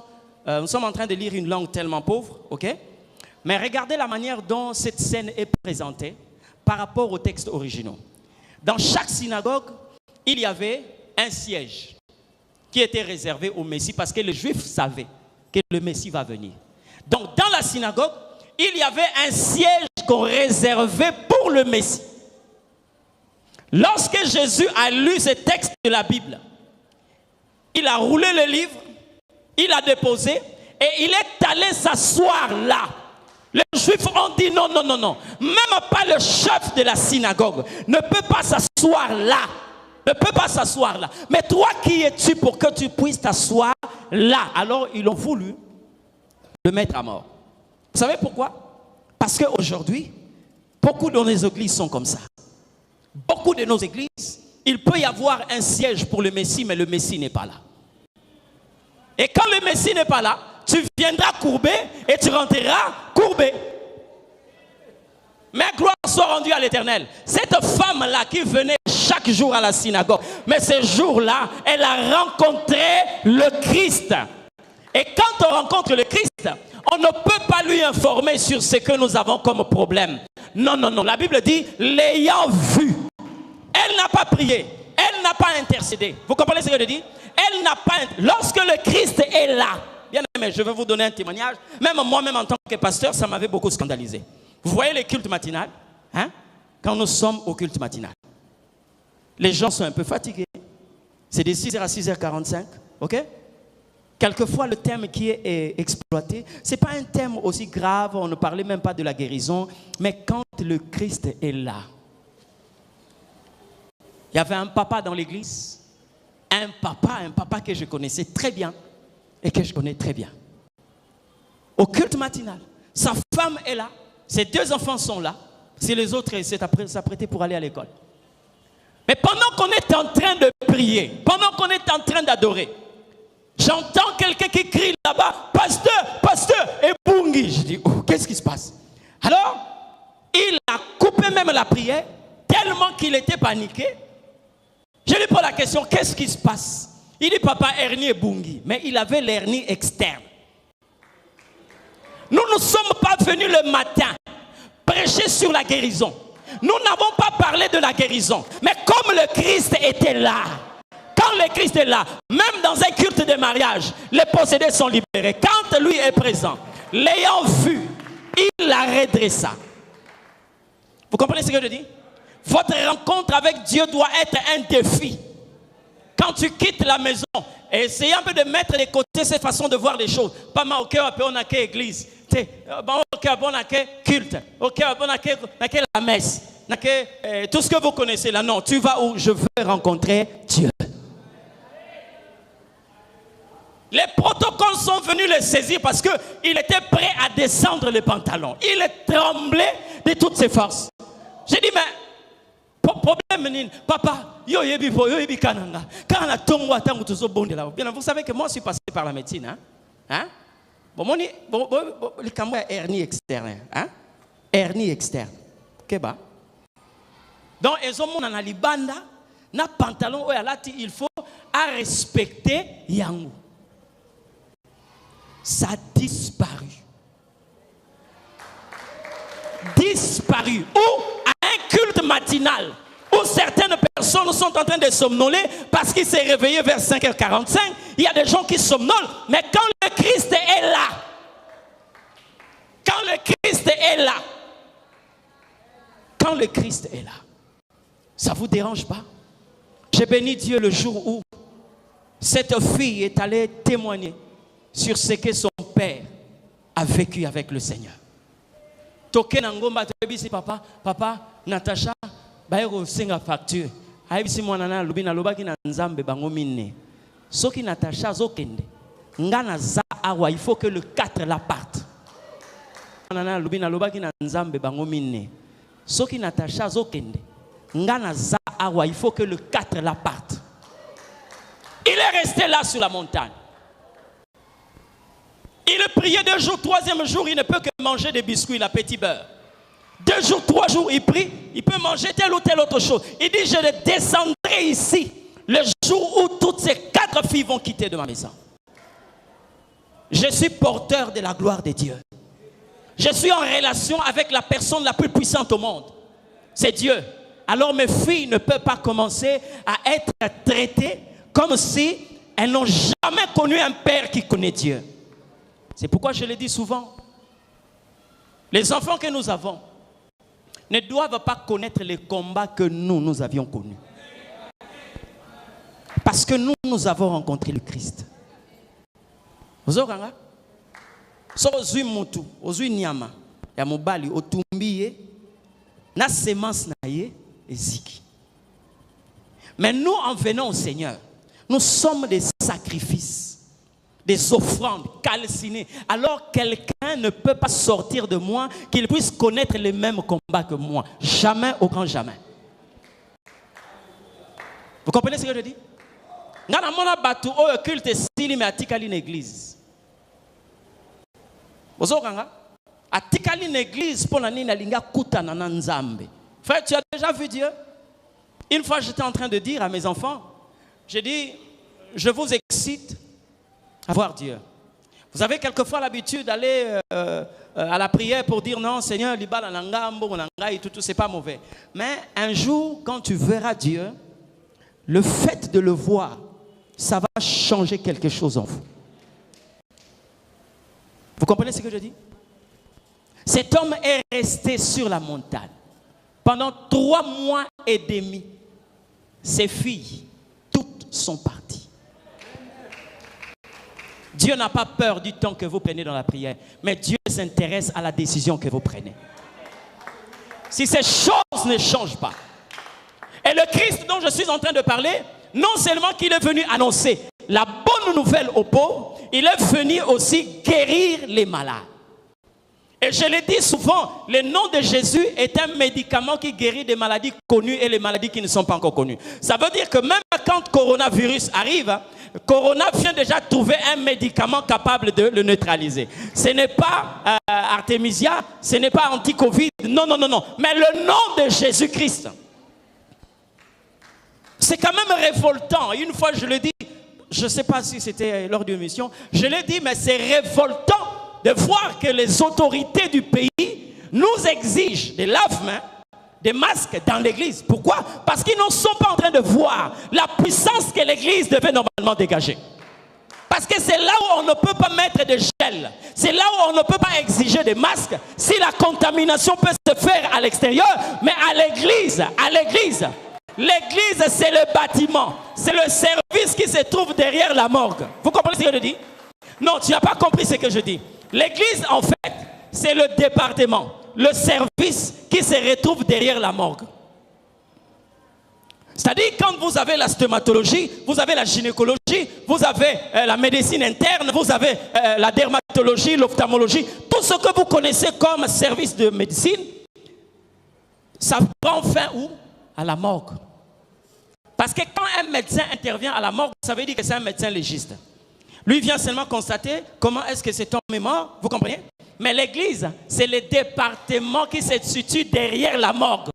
en train de lire une langue tellement pauvre. Okay? Mais regardez la manière dont cette scène est présentée par rapport aux textes originaux. Dans chaque synagogue, il y avait un siège qui était réservé au Messie parce que les Juifs savaient que le Messie va venir. Donc, dans la synagogue, il y avait un siège qu'on réservait pour le Messie. Lorsque Jésus a lu ce texte de la Bible, il a roulé le livre, il a déposé et il est allé s'asseoir là. Les Juifs ont dit non, non, non, non. Même pas le chef de la synagogue ne peut pas s'asseoir là. Ne peut pas s'asseoir là. Mais toi, qui es-tu pour que tu puisses t'asseoir là? Alors, ils ont voulu le mettre à mort. Vous savez pourquoi? Parce qu'aujourd'hui, beaucoup de nos églises sont comme ça. Beaucoup de nos églises, il peut y avoir un siège pour le Messie, mais le Messie n'est pas là. Et quand le Messie n'est pas là, tu viendras courbé et tu rentreras courbé. Mais gloire soit rendue à l'Éternel. Cette femme-là qui venait chaque jour à la synagogue, mais ce jour-là, elle a rencontré le Christ. Et quand on rencontre le Christ, on ne peut pas lui informer sur ce que nous avons comme problème. Non, non, non. La Bible dit, l'ayant vu, elle n'a pas prié, elle n'a pas intercédé. Vous comprenez ce que je dis? Elle n'a pas... Lorsque le Christ est là, bien aimé, je vais vous donner un témoignage. Même moi-même en tant que pasteur, ça m'avait beaucoup scandalisé. Vous voyez les cultes matinales, hein? Quand nous sommes au culte matinal, les gens sont un peu fatigués. C'est de 6h à 6h45, ok? Quelquefois, le thème qui est exploité, ce n'est pas un thème aussi grave, on ne parlait même pas de la guérison, mais quand le Christ est là. Il y avait un papa dans l'église, un papa que je connaissais très bien et que je connais très bien. Au culte matinal, sa femme est là, ses 2 enfants sont là, si les autres s'apprêtaient pour aller à l'école. Mais pendant qu'on est en train de prier, pendant qu'on est en train d'adorer, j'entends quelqu'un qui crie là-bas, pasteur, pasteur, et Bungi. Je dis, oh, qu'est-ce qui se passe? Alors, il a coupé même la prière, tellement qu'il était paniqué. Je lui pose la question, qu'est-ce qui se passe? Il dit, papa, hernie et Bungi. Mais il avait l'hernie externe. Nous ne sommes pas venus le matin prêcher sur la guérison. Nous n'avons pas parlé de la guérison. Mais comme le Christ était là, quand le Christ est là, même dans un culte de mariage, les possédés sont libérés. Quand lui est présent, l'ayant vu, il la redressa. Vous comprenez ce que je dis? Votre rencontre avec Dieu doit être un défi. Quand tu quittes la maison, essayez un peu de mettre de côté cette façon de voir les choses. Pas mal, ok, on a quelle église, ok, on a quel culte, ok, on a quelle la messe, tout ce que vous connaissez là. Non, tu vas où? Je veux rencontrer Dieu. Les protocoles sont venus le saisir parce qu'il était prêt à descendre les pantalons. Il tremblait de toutes ses forces. J'ai dit, mais problème, papa, vous savez que moi je suis passé par la médecine. Hein? Bon, hernie externe. Hein? Hernie externe. Keba. Donc, ils ont mon libanda, na pantalon, il faut à respecter Yango. Ça a disparu. Disparu. Ou à un culte matinale où certaines personnes sont en train de somnoler parce qu'ils s'est réveillé vers 5h45. Il y a des gens qui somnolent, mais quand le Christ est là, quand le Christ est là, quand le Christ est là, ça ne vous dérange pas? J'ai béni Dieu le jour où cette fille est allée témoigner sur ce que son père a vécu avec le Seigneur. Toke nangomba tebisi papa, Natacha, baero singa facture. Aibisi mwanana lubina lobaki na nzambe bango mine. Soki Natacha zokende. Ngana za awa, il faut que le 4 la parte. Mwanana lubina lobaki na nzambe bango mine. Soki Natacha zokende. Ngana za awa, il faut que le 4 la parte. Il est resté là sur la montagne. Il priait 2 jours, 3e jour, il ne peut que manger des biscuits, la petit beurre. 2 jours, 3 jours, il prie, il peut manger telle ou telle autre chose. Il dit, je ne descendrai ici le jour où toutes ces 4 filles vont quitter de ma maison. Je suis porteur de la gloire de Dieu. Je suis en relation avec la personne la plus puissante au monde. C'est Dieu. Alors mes filles ne peuvent pas commencer à être traitées comme si elles n'ont jamais connu un père qui connaît Dieu. C'est pourquoi je le dis souvent. Les enfants que nous avons ne doivent pas connaître les combats que nous avions connus. Parce que nous avons rencontré le Christ. Vous avez vu? Si vous avez mutu, vous avez nyama, ya mobali, otumbiye, na semence naye, eziki. Mais nous, en venant au Seigneur, nous sommes des sacrifices, des offrandes calcinées. Alors quelqu'un ne peut pas sortir de moi qu'il puisse connaître les mêmes combats que moi. Jamais, au grand jamais. Vous comprenez ce que je dis? Ngana mona batu o culte stili me atikali l'église. Ozokanga atikali l'église pour nani na linga kuta na nzambe. Frère, tu as déjà vu Dieu? Une fois j'étais en train de dire à mes enfants, j'ai dit, je vous excite à voir Dieu. Vous avez quelquefois l'habitude d'aller à la prière pour dire non, Seigneur, liba la ngambo, nanga et tout, c'est pas mauvais. Mais un jour, quand tu verras Dieu, le fait de le voir, ça va changer quelque chose en vous. Vous comprenez ce que je dis? Cet homme est resté sur la montagne pendant 3 mois et demi. Ses filles, toutes sont parties. Dieu n'a pas peur du temps que vous prenez dans la prière, mais Dieu s'intéresse à la décision que vous prenez. Si ces choses ne changent pas, et le Christ dont je suis en train de parler, non seulement qu'il est venu annoncer la bonne nouvelle aux pauvres, il est venu aussi guérir les malades. Et je le dis souvent, le nom de Jésus est un médicament qui guérit des maladies connues et les maladies qui ne sont pas encore connues. Ça veut dire que même quand le coronavirus arrive, Corona vient déjà trouver un médicament capable de le neutraliser. Ce n'est pas Artemisia, ce n'est pas anti-Covid, non, mais le nom de Jésus-Christ. C'est quand même révoltant. Une fois, je le dis, je ne sais pas si c'était lors d'une émission, je l'ai dit, mais c'est révoltant de voir que les autorités du pays nous exigent des lave-mains, des masques dans l'église. Pourquoi? Parce qu'ils ne sont pas en train de voir la puissance que l'église devait normalement dégager. Parce que c'est là où on ne peut pas mettre de gel. C'est là où on ne peut pas exiger des masques. Si la contamination peut se faire à l'extérieur, mais à l'église, l'église c'est le bâtiment. C'est le service qui se trouve derrière la morgue. Vous comprenez ce que je dis? Non, tu n'as pas compris ce que je dis. L'église, en fait, c'est le département, le service qui se retrouve derrière la morgue. C'est-à-dire, quand vous avez la stomatologie, vous avez la gynécologie, vous avez la médecine interne, vous avez la dermatologie, l'ophtalmologie, tout ce que vous connaissez comme service de médecine, ça prend fin où? À la morgue. Parce que quand un médecin intervient à la morgue, ça veut dire que c'est un médecin légiste. Lui vient seulement constater comment est-ce que cet homme est mort, vous comprenez? Mais l'église, c'est le département qui se situe derrière la morgue.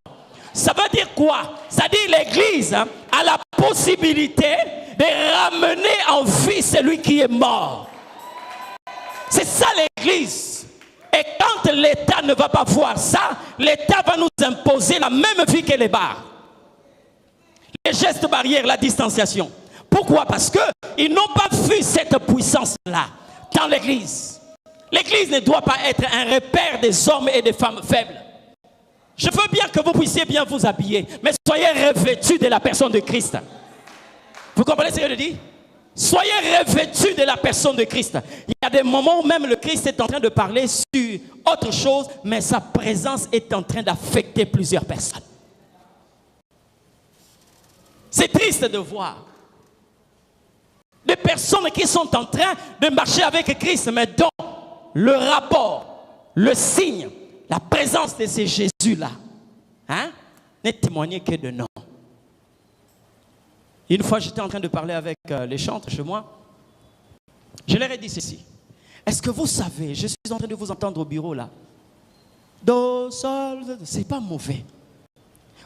Ça veut dire quoi? Ça dit l'église a la possibilité de ramener en vie celui qui est mort. C'est ça l'église. Et quand l'État ne va pas voir ça, l'État va nous imposer la même vie que les bars. Les gestes barrières, la distanciation. Pourquoi? Parce qu'ils n'ont pas vu cette puissance-là dans l'Église. L'Église ne doit pas être un repère des hommes et des femmes faibles. Je veux bien que vous puissiez bien vous habiller, mais soyez revêtus de la personne de Christ. Vous comprenez ce que je dis? Soyez revêtus de la personne de Christ. Il y a des moments où même le Christ est en train de parler sur autre chose, mais sa présence est en train d'affecter plusieurs personnes. C'est triste de voir des personnes qui sont en train de marcher avec Christ, mais dont le rapport, le signe, la présence de ces Jésus-là, n'est témoigné que de nom. Une fois, j'étais en train de parler avec les chantres chez moi. Je leur ai dit ceci. Est-ce que vous savez, je suis en train de vous entendre au bureau là. Do, sol, c'est pas mauvais.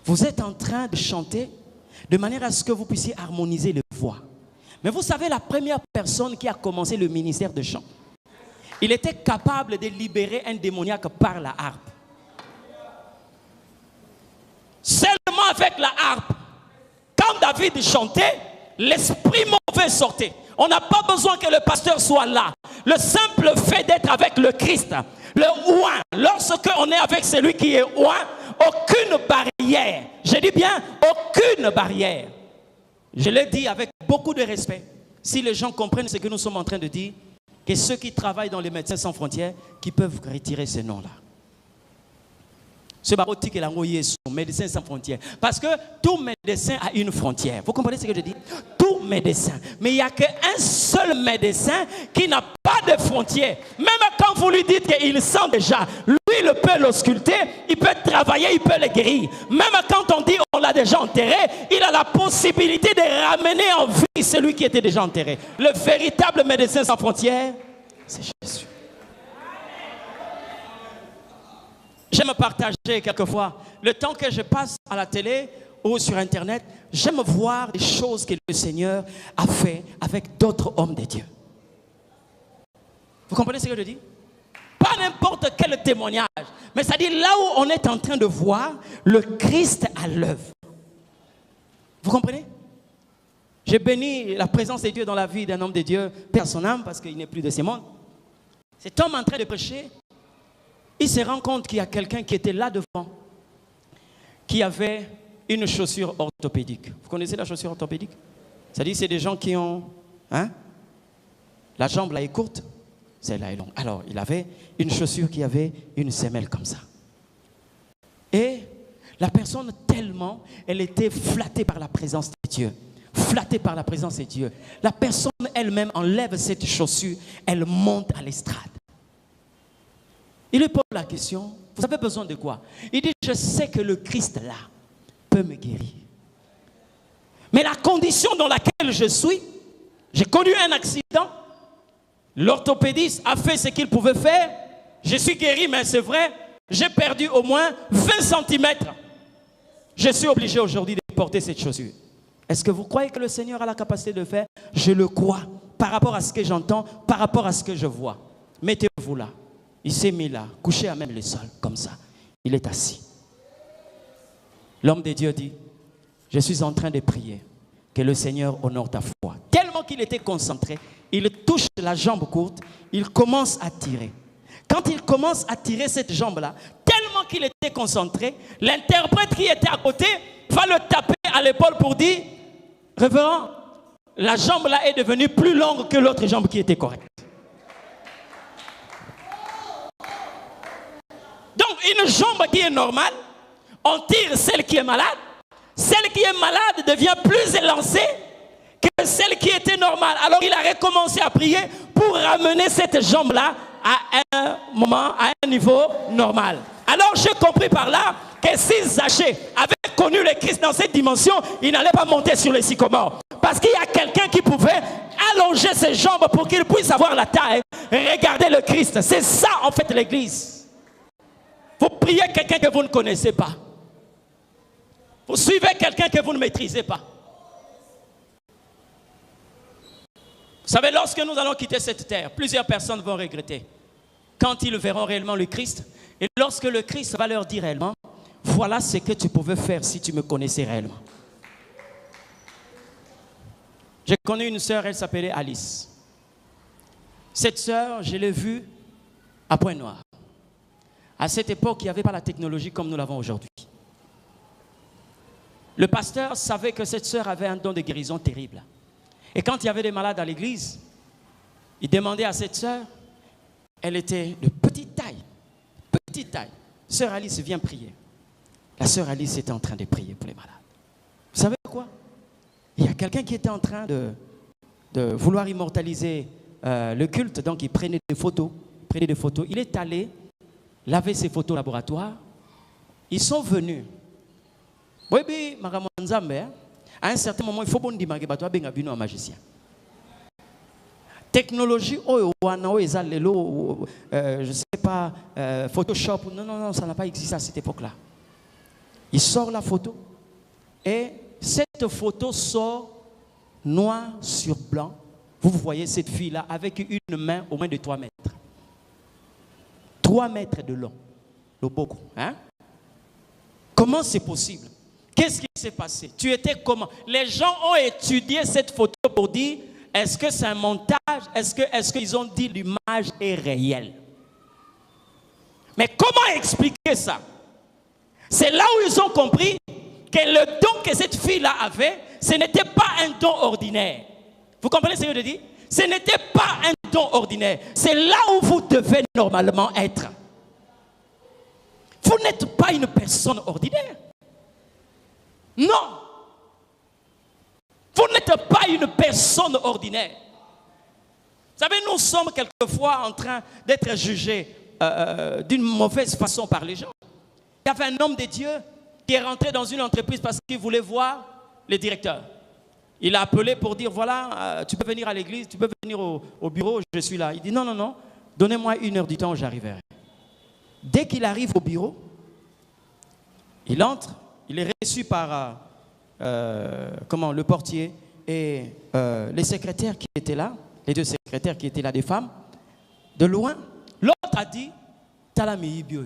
Vous êtes en train de chanter de manière à ce que vous puissiez harmoniser les voix. Mais vous savez, la première personne qui a commencé le ministère de chant, il était capable de libérer un démoniaque par la harpe. Seulement avec la harpe. Quand David chantait, l'esprit mauvais sortait. On n'a pas besoin que le pasteur soit là. Le simple fait d'être avec le Christ, le oint, lorsque on est avec celui qui est oint, aucune barrière, je dis bien aucune barrière. Je l'ai dit avec beaucoup de respect. Si les gens comprennent ce que nous sommes en train de dire, que ceux qui travaillent dans les Médecins sans frontières, qui peuvent retirer ces noms-là. Ce barotique est l'envoyé son médecin sans frontières. Parce que tout médecin a une frontière. Vous comprenez ce que je dis? Tout médecin. Mais il n'y a qu'un seul médecin qui n'a pas de frontières. Même quand vous lui dites qu'il sent déjà, lui, il peut l'ausculter, il peut travailler, il peut le guérir. Même quand on dit on l'a déjà enterré, il a la possibilité de ramener en vie celui qui était déjà enterré. Le véritable médecin sans frontières, c'est Jésus. J'aime partager quelquefois le temps que je passe à la télé ou sur Internet. J'aime voir des choses que le Seigneur a fait avec d'autres hommes de Dieu. Vous comprenez ce que je dis? Pas n'importe quel témoignage, mais c'est-à-dire là où on est en train de voir le Christ à l'œuvre. Vous comprenez? J'ai béni la présence de Dieu dans la vie d'un homme de Dieu, paix à son âme, parce qu'il n'est plus de ce monde. Cet homme en train de prêcher, il se rend compte qu'il y a quelqu'un qui était là devant, qui avait une chaussure orthopédique. Vous connaissez la chaussure orthopédique? C'est-à-dire c'est des gens qui ont... la jambe là est courte, celle-là est longue. Alors, il avait une chaussure qui avait une semelle comme ça. Et la personne tellement, elle était flattée par la présence de Dieu. Flattée par la présence de Dieu. La personne elle-même enlève cette chaussure, elle monte à l'estrade. Il lui pose la question, vous avez besoin de quoi? Il dit, je sais que le Christ là peut me guérir. Mais la condition dans laquelle je suis, j'ai connu un accident, l'orthopédiste a fait ce qu'il pouvait faire, je suis guéri, mais c'est vrai, j'ai perdu au moins 20 cm. Je suis obligé aujourd'hui de porter cette chaussure. Est-ce que vous croyez que le Seigneur a la capacité de le faire? Je le crois, par rapport à ce que j'entends, par rapport à ce que je vois. Mettez-vous là. Il s'est mis là, couché à même le sol, comme ça. Il est assis. L'homme de Dieu dit, je suis en train de prier que le Seigneur honore ta foi. Tellement qu'il était concentré, il touche la jambe courte, il commence à tirer. Quand il commence à tirer cette jambe-là, tellement qu'il était concentré, l'interprète qui était à côté va le taper à l'épaule pour dire, révérend, la jambe-là est devenue plus longue que l'autre jambe qui était correcte. Donc, une jambe qui est normale, on tire celle qui est malade. Celle qui est malade devient plus élancée que celle qui était normale. Alors, il a recommencé à prier pour ramener cette jambe-là à un moment, à un niveau normal. Alors, j'ai compris par là que si Zachée avait connu le Christ dans cette dimension, il n'allait pas monter sur les sycomores. Parce qu'il y a quelqu'un qui pouvait allonger ses jambes pour qu'il puisse avoir la taille et regarder le Christ. C'est ça, en fait, l'Église. Vous priez quelqu'un que vous ne connaissez pas. Vous suivez quelqu'un que vous ne maîtrisez pas. Vous savez, lorsque nous allons quitter cette terre, plusieurs personnes vont regretter. quand ils verront réellement le Christ. Et lorsque le Christ va leur dire réellement, voilà ce que tu pouvais faire si tu me connaissais réellement. J'ai connu une sœur, elle s'appelait Alice. Cette sœur, je l'ai vue à Pointe-Noire. À cette époque, il n'y avait pas la technologie comme nous l'avons aujourd'hui. Le pasteur savait que cette sœur avait un don de guérison terrible. Et quand il y avait des malades à l'église, il demandait à cette sœur, elle était de petite taille. Petite taille. Sœur Alice, viens prier. La sœur Alice était en train de prier pour les malades. Vous savez quoi? Il y a quelqu'un qui était en train de vouloir immortaliser le culte, donc il prenait des photos. Il est allé laver ses photos au laboratoire. Ils sont venus. Oui, à un certain moment, il faut bon dire que un magicien. Technologie, je ne sais pas, Photoshop, non, ça n'a pas existé à cette époque-là. Il sort la photo et cette photo sort noir sur blanc. Vous voyez cette fille-là avec une main au moins de 3 mètres. 3 mètres de long. Le beaucoup. Hein? Comment c'est possible? Qu'est-ce qui s'est passé? Tu étais comment? Les gens ont étudié cette photo pour dire, est-ce que c'est un montage? Est-ce qu'ils ont dit l'image est réelle? Mais comment expliquer ça? C'est là où ils ont compris que le don que cette fille-là avait, ce n'était pas un don ordinaire. Vous comprenez ce que je dis? Ce n'était pas un don ordinaire. C'est là où vous devez normalement être. Vous n'êtes pas une personne ordinaire. Non. Vous n'êtes pas une personne ordinaire. Vous savez, nous sommes quelquefois en train d'être jugés d'une mauvaise façon par les gens. Il y avait un homme de Dieu qui est rentré dans une entreprise parce qu'il voulait voir le directeur. Il a appelé pour dire, voilà, tu peux venir à l'église, tu peux venir au bureau, je suis là. Il dit, non, donnez-moi 1 heure du temps, j'arriverai. Dès qu'il arrive au bureau, il entre, il est reçu par le portier et les secrétaires qui étaient là, les 2 secrétaires qui étaient là, des femmes. De loin, l'autre a dit, Talami Bio.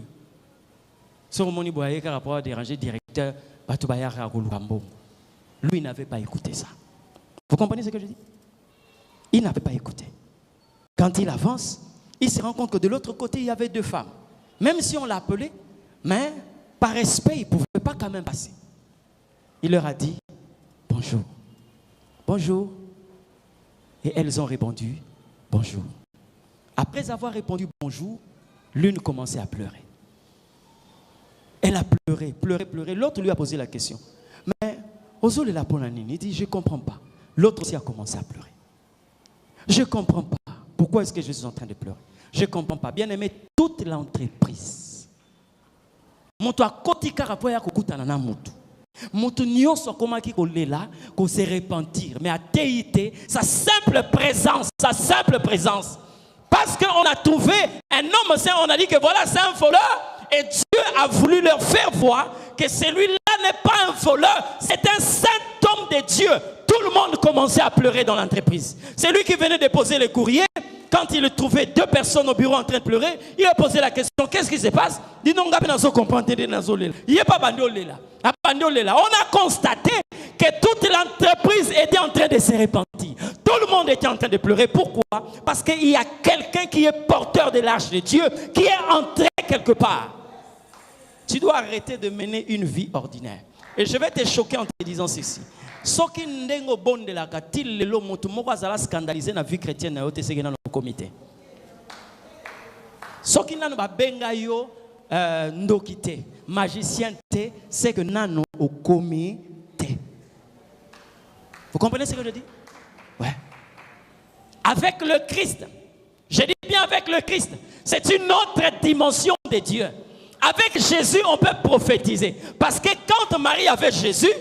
Soromoni Boye, qui a rapport à déranger directeur, Batubaya Ragulukambo. Lui, il n'avait pas écouté ça. Vous comprenez ce que je dis? Il n'avait pas écouté. Quand il avance, il se rend compte que de l'autre côté, il y avait 2 femmes. Même si on l'a appelé, mais par respect, il ne pouvait pas quand même passer. Il leur a dit, bonjour. Bonjour. Et elles ont répondu, bonjour. Après avoir répondu bonjour, l'une commençait à pleurer. Elle a pleuré. L'autre lui a posé la question. Mais, il dit, je ne comprends pas. L'autre aussi a commencé à pleurer. Je ne comprends pas. Pourquoi est-ce que je suis en train de pleurer? Je ne comprends pas. Bien aimé, toute l'entreprise. Se repentir. Mais à TIT, sa simple présence. Parce qu'on a trouvé un homme, on a dit que voilà, c'est un voleur. Et Dieu a voulu leur faire voir que celui-là n'est pas un voleur, c'est un saint homme de Dieu. Tout le monde commençait à pleurer dans l'entreprise. C'est lui qui venait déposer les courriers. Quand il trouvait 2 personnes au bureau en train de pleurer, il a posé la question, qu'est-ce qui se passe? Dit non, on a constaté que toute l'entreprise était en train de se repentir. Tout le monde était en train de pleurer. Pourquoi? Parce qu'il y a quelqu'un qui est porteur de l'arche de Dieu, qui est entré quelque part. Tu dois arrêter de mener une vie ordinaire. Et je vais te choquer en te disant ceci. Ce qui n'est bon de la catil, le motu moko azala scandalisé na vie chrétienne na yote sege na no comité. Ce qui n'a pas benga yo ndokité, magicien te, c'est que nano au comité. Vous comprenez ce que je dis? Ouais. Avec le Christ, je dis bien avec le Christ, c'est une autre dimension de Dieu. Avec Jésus, on peut prophétiser. Parce que quand Marie avait Jésus,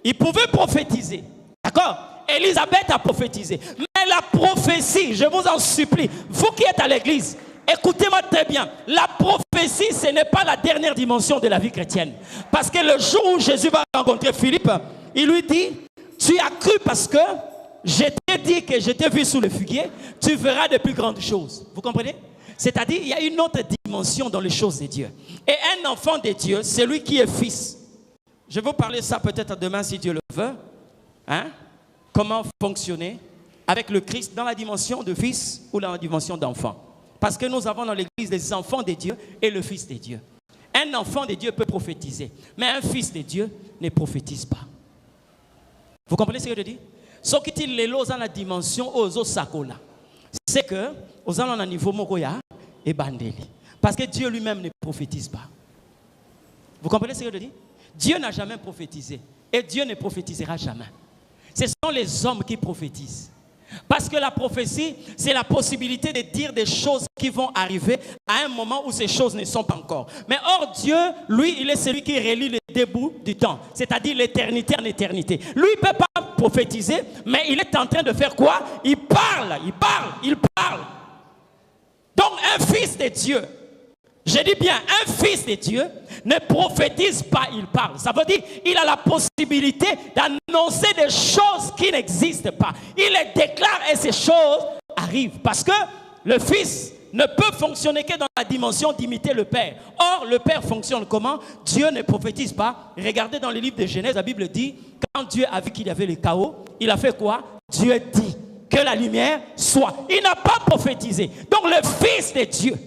il pouvait prophétiser. D'accord? Élisabeth a prophétisé. Mais la prophétie, je vous en supplie, vous qui êtes à l'église, écoutez-moi très bien. La prophétie, ce n'est pas la dernière dimension de la vie chrétienne. Parce que le jour où Jésus va rencontrer Philippe, il lui dit, tu as cru parce que je t'ai dit que je t'ai vu sous le figuier, tu verras de plus grandes choses. Vous comprenez? C'est-à-dire, il y a une autre dimension dans les choses de Dieu. Et un enfant de Dieu, c'est lui qui est fils. Je vais vous parler de ça peut-être demain si Dieu le veut. Hein? Comment fonctionner avec le Christ dans la dimension de fils ou dans la dimension d'enfant. Parce que nous avons dans l'église des enfants de Dieu et le fils de Dieu. Un enfant de Dieu peut prophétiser, mais un fils de Dieu ne prophétise pas. Vous comprenez ce que je dis? Ce qui est dans la dimension aux sakola, c'est que aux allons à niveau mokoya et bandeli. Parce que Dieu lui-même ne prophétise pas. Vous comprenez ce que je dis? Dieu n'a jamais prophétisé et Dieu ne prophétisera jamais. Ce sont les hommes qui prophétisent. Parce que la prophétie, c'est la possibilité de dire des choses qui vont arriver à un moment où ces choses ne sont pas encore. Mais or, Dieu, lui, il est celui qui relie le début du temps, c'est-à-dire l'éternité en éternité. Lui, il ne peut pas prophétiser, mais il est en train de faire quoi? Il parle, il parle, il parle. Donc, un fils de Dieu, je dis bien, un fils de Dieu ne prophétise pas, il parle. Ça veut dire qu'il a la possibilité d'annoncer des choses qui n'existent pas. Il les déclare et ces choses arrivent. Parce que le fils ne peut fonctionner que dans la dimension d'imiter le Père. Or, le Père fonctionne comment? Dieu ne prophétise pas. Regardez dans le livre de Genèse, la Bible dit, quand Dieu a vu qu'il y avait le chaos, il a fait quoi? Dieu dit que la lumière soit. Il n'a pas prophétisé. Donc le fils de Dieu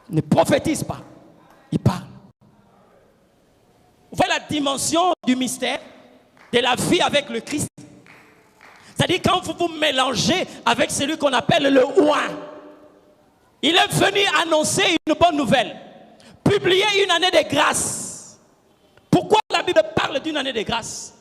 ne prophétise pas, il parle. Vous voyez la dimension du mystère de la vie avec le Christ. C'est-à-dire quand vous vous mélangez avec celui qu'on appelle le oint, il est venu annoncer une bonne nouvelle, publier une année de grâce. Pourquoi la Bible parle d'une année de grâce?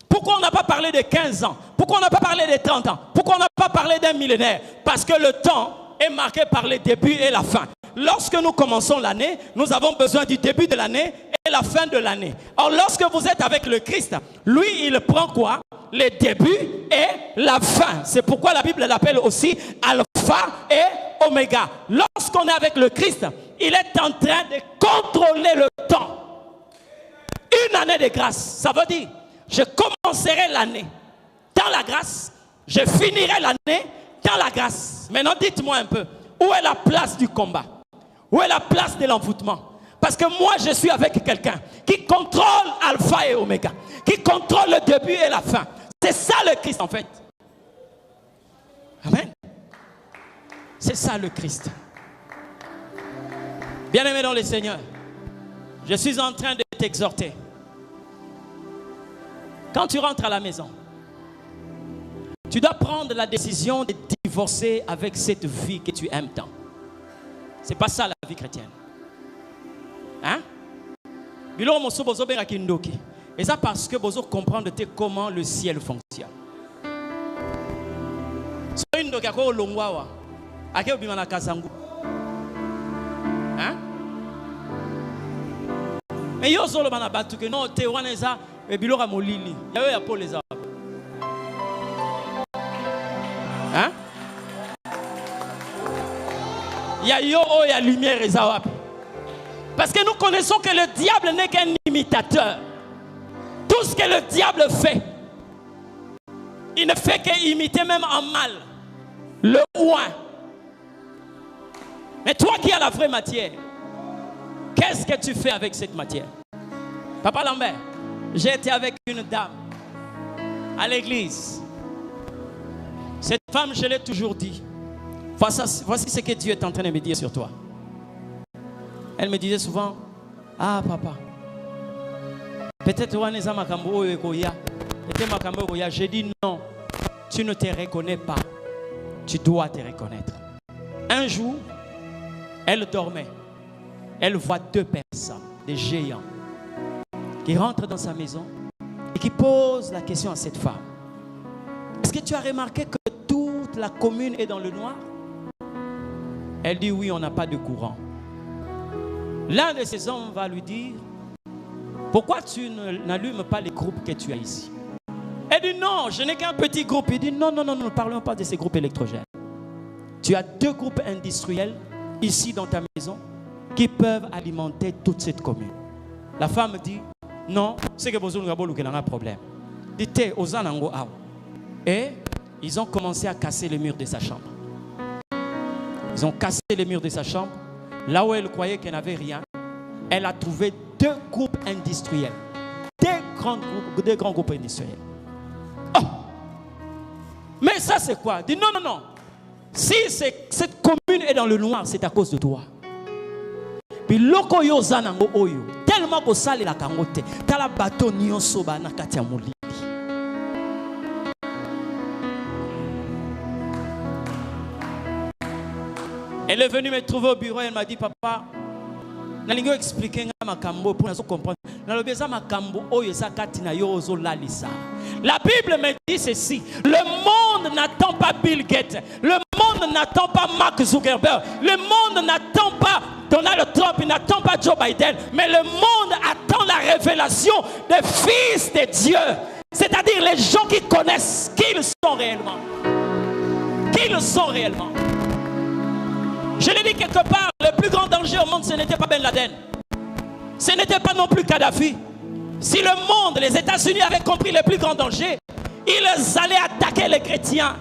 Pourquoi on n'a pas parlé de 15 ans? Pourquoi on n'a pas parlé de 30 ans? Pourquoi on n'a pas parlé d'un millénaire? Parce que le temps est marqué par le début et la fin. Lorsque nous commençons l'année, nous avons besoin du début de l'année et la fin de l'année. Or, lorsque vous êtes avec le Christ, lui, il prend quoi? Le début et la fin. C'est pourquoi la Bible l'appelle aussi Alpha et Oméga. Lorsqu'on est avec le Christ, il est en train de contrôler le temps. Une année de grâce, ça veut dire, je commencerai l'année dans la grâce, je finirai l'année dans la grâce. Maintenant, dites-moi un peu, où est la place du combat? Où est la place de l'envoûtement? Parce que moi, je suis avec quelqu'un qui contrôle Alpha et Oméga, qui contrôle le début et la fin. C'est ça le Christ en fait. Amen. C'est ça le Christ. Bien-aimé dans le Seigneur, je suis en train de t'exhorter. Quand tu rentres à la maison, tu dois prendre la décision de divorcer avec cette vie que tu aimes tant. C'est pas ça la vie chrétienne. Hein? Et ça parce que vous comprenez comment le ciel fonctionne. Hein? Mais yo solo bana batu que non te waneza e bilora molili. Yawe ya pole za. Hein? Il y a yo il y a lumière et ça. Parce que nous connaissons que le diable n'est qu'un imitateur. Tout ce que le diable fait, il ne fait qu'imiter même en mal le oint. Mais toi qui as la vraie matière, qu'est-ce que tu fais avec cette matière? Papa Lambert, j'ai été avec une dame à l'église. Cette femme, je l'ai toujours dit. Voici ce que Dieu est en train de me dire sur toi. Elle me disait souvent, ah papa, peut-être j'ai dit non, tu ne te reconnais pas, tu dois te reconnaître. Un jour, elle dormait, elle voit deux personnes, des géants, qui rentrent dans sa maison et qui posent la question à cette femme. Est-ce que tu as remarqué que toute la commune est dans le noir? Elle dit oui, on n'a pas de courant. L'un de ces hommes va lui dire, pourquoi tu n'allumes pas les groupes que tu as ici? Elle dit non, je n'ai qu'un petit groupe. Il dit non, ne parlons pas de ces groupes électrogènes. Tu as deux groupes industriels ici dans ta maison qui peuvent alimenter toute cette commune. La femme dit non, c'est que vous avez un problème. Dites aux anango. Et ils ont commencé à casser le mur de sa chambre. Ils ont cassé les murs de sa chambre. Là où elle croyait qu'elle n'avait rien, elle a trouvé 2 groupes industriels. 2 grands groupes industriels. Oh! Mais ça c'est quoi? Dit non, non, non. Si cette commune est dans le noir, c'est à cause de toi. Puis loko yo zanango oyo. Tellement que ça la kangote. Tala bateau nyonso ba na kati ya molili. Elle est venue me trouver au bureau, elle m'a dit papa, nalingo expliquer nga makambo pour nous comprendre. Nalobeza makambo oyo za kati na yo ozo lalisa. La Bible me dit ceci, le monde n'attend pas Bill Gates, le monde n'attend pas Mark Zuckerberg, le monde n'attend pas Donald Trump, il n'attend pas Joe Biden, mais le monde attend la révélation des fils de Dieu, c'est-à-dire les gens qui connaissent qui ils sont réellement. Qui ils sont réellement. Je l'ai dit quelque part, le plus grand danger au monde, ce n'était pas Ben Laden. Ce n'était pas non plus Kadhafi. Si le monde, les États-Unis avaient compris le plus grand danger, ils allaient attaquer les chrétiens.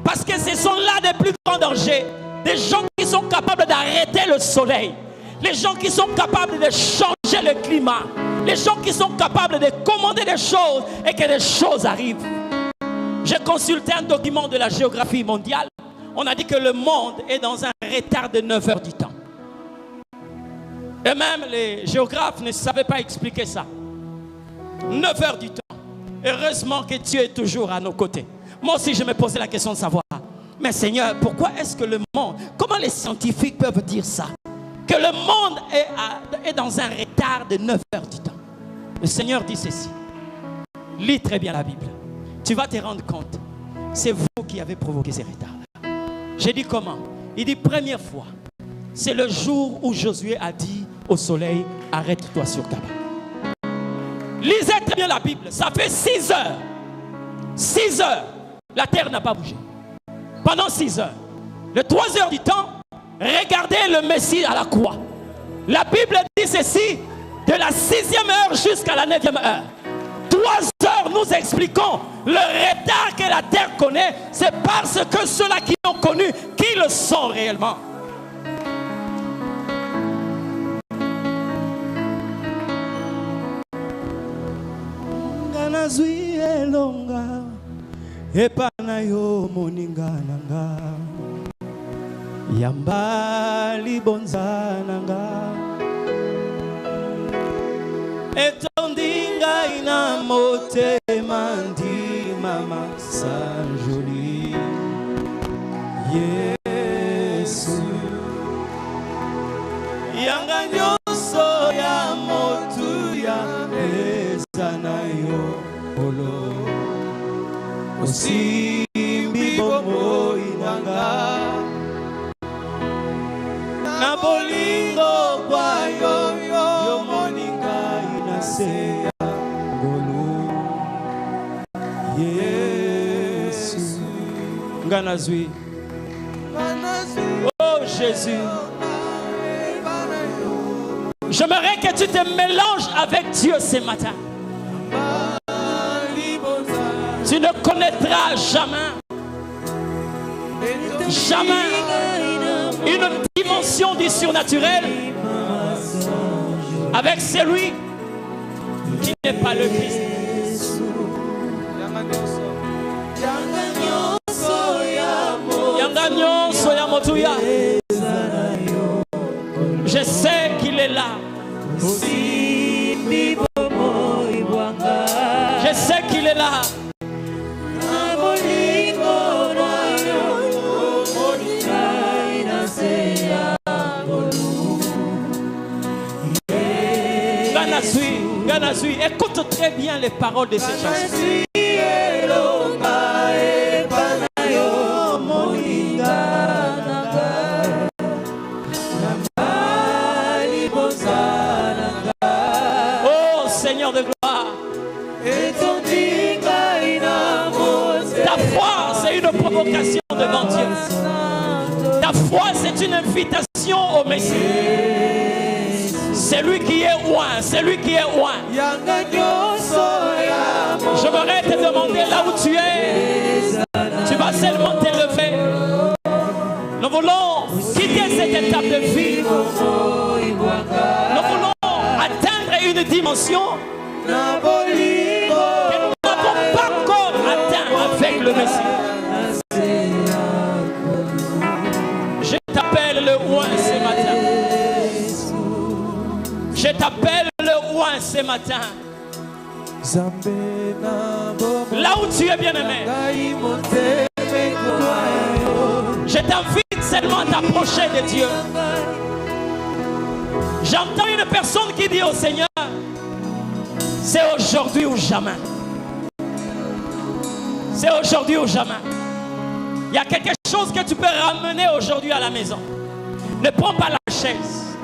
Parce que ce sont là des plus grands dangers. Des gens qui sont capables d'arrêter le soleil. Les gens qui sont capables de changer le climat. Les gens qui sont capables de commander des choses et que des choses arrivent. J'ai consulté un document de la géographie mondiale. On a dit que le monde est dans un retard de 9 heures du temps. Et même les géographes ne savaient pas expliquer ça. 9 heures du temps. Heureusement que Dieu est toujours à nos côtés. Moi aussi, je me posais la question de savoir, mais Seigneur, pourquoi est-ce que le monde, comment les scientifiques peuvent dire ça? Que le monde est dans un retard de 9 heures du temps. Le Seigneur dit ceci. Lis très bien la Bible. Tu vas te rendre compte. C'est vous qui avez provoqué ces retards. J'ai dit comment? Il dit première fois, c'est le jour où Josué a dit au soleil, arrête-toi sur ta barre. Lisez très bien la Bible, ça fait 6 heures. 6 heures, la terre n'a pas bougé. Pendant 6 heures. Les 3 heures du temps, regardez le Messie à la croix. La Bible dit ceci, de la 6e heure jusqu'à la 9e heure. 3 heures, nous expliquons le retard que la terre connaît, c'est parce que ceux-là qui l'ont connu, qui le sont réellement. Etondinga ina mote mandi mama sanjoli Yesu yanga nyoso ya motu ya esana yo olo osimbi bomo inanga na bolingo kwa yo moninga inaseya ngolu Yesu nganazwi oh Jésus, j'aimerais que tu te mélanges avec Dieu ce matin. Tu ne connaîtras jamais une dimension du surnaturel avec celui qui n'est pas le Christ. Je sais qu'il est là. Je sais qu'il est là. Ganazui, écoute très bien les paroles de ces chansons. Oh Seigneur de gloire, ta foi c'est une provocation devant Dieu. Ta foi c'est une invitation au Messie. C'est lui qui est loin, c'est lui qui est loin. J'aimerais te demander là où tu es. Tu vas seulement t'élever. Nous voulons étape de vie. Nous voulons atteindre une dimension que nous n'avons pas encore atteint avec le Messie. Je t'appelle le roi ce matin. Je t'appelle le roi ce matin. Là où tu es bien-aimé, je t'invite seulement à t'approcher de Dieu. J'entends une personne qui dit au Seigneur, c'est aujourd'hui ou jamais. C'est aujourd'hui ou jamais. Il y a quelque chose que tu peux ramener aujourd'hui à la maison. Ne prends pas la chaise.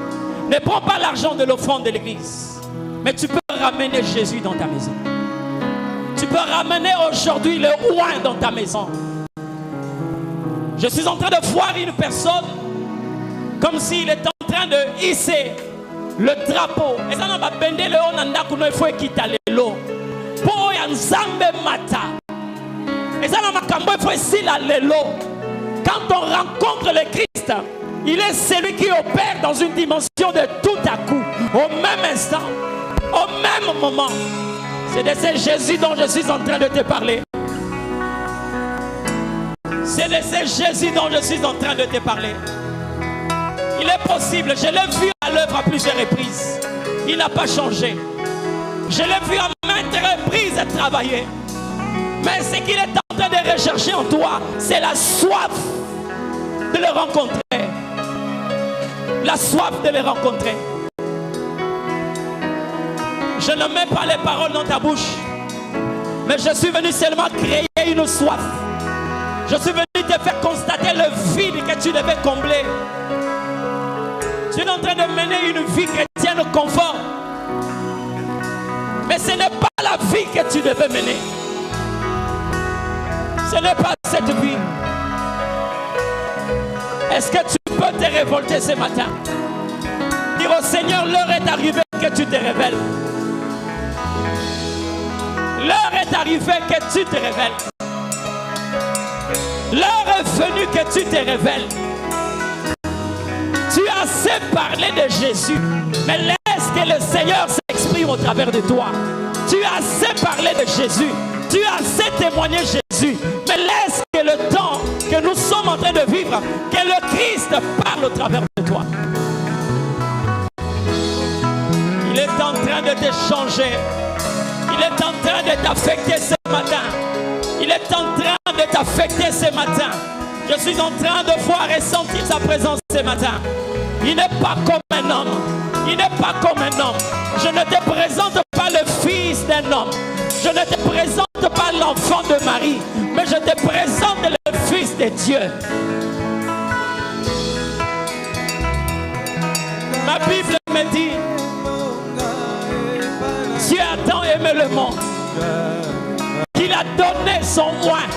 Ne prends pas l'argent de l'offrande de l'église. Mais tu peux ramener Jésus dans ta maison. Tu peux ramener aujourd'hui le roi dans ta maison. Je suis en train de voir une personne comme s'il est en train de hisser le drapeau. Et ça n'a pas bendé le haut nanda kuno il faut quitter l'eau. Pour y nzambe mata. Et ça n'a pas kambo il faut ici la l'eau. Quand on rencontre le Christ, il est celui qui opère dans une dimension de tout à coup, au même instant, au même moment. C'est de ce Jésus dont je suis en train de te parler. C'est de ce Jésus dont je suis en train de te parler. Il est possible, je l'ai vu à l'œuvre à plusieurs reprises. Il n'a pas changé. Je l'ai vu à maintes reprises travailler. Mais ce qu'il est en train de rechercher en toi, c'est la soif de le rencontrer. La soif de le rencontrer. Je ne mets pas les paroles dans ta bouche, mais je suis venu seulement créer une soif. Je suis venu te faire constater le vide que tu devais combler. Tu es en train de mener une vie chrétienne au confort, mais ce n'est pas la vie que tu devais mener. Ce n'est pas cette vie. Est-ce que tu peux te révolter ce matin? Dire au Seigneur, l'heure est arrivée que tu te révèles. L'heure est arrivée que tu te révèles. L'heure est venue que tu te révèles. Tu as assez parlé de Jésus, mais laisse que le Seigneur s'exprime au travers de toi. Tu as assez parlé de Jésus, tu as assez témoigné Jésus, mais laisse que le temps que nous sommes en train de vivre, que le Christ parle au travers de toi. Il est en train de te changer. Il est en train de t'affecter ce matin. Il est en train de t'affecter ce matin. Je suis en train de voir et sentir sa présence ce matin. Il n'est pas comme un homme. Il n'est pas comme un homme. Je ne te présente pas le fils d'un homme. Je ne te présente pas l'enfant de Marie. Mais je te présente le fils de Dieu. Ma Bible me dit, Dieu a tant aimé le monde qu'il a donné son oint.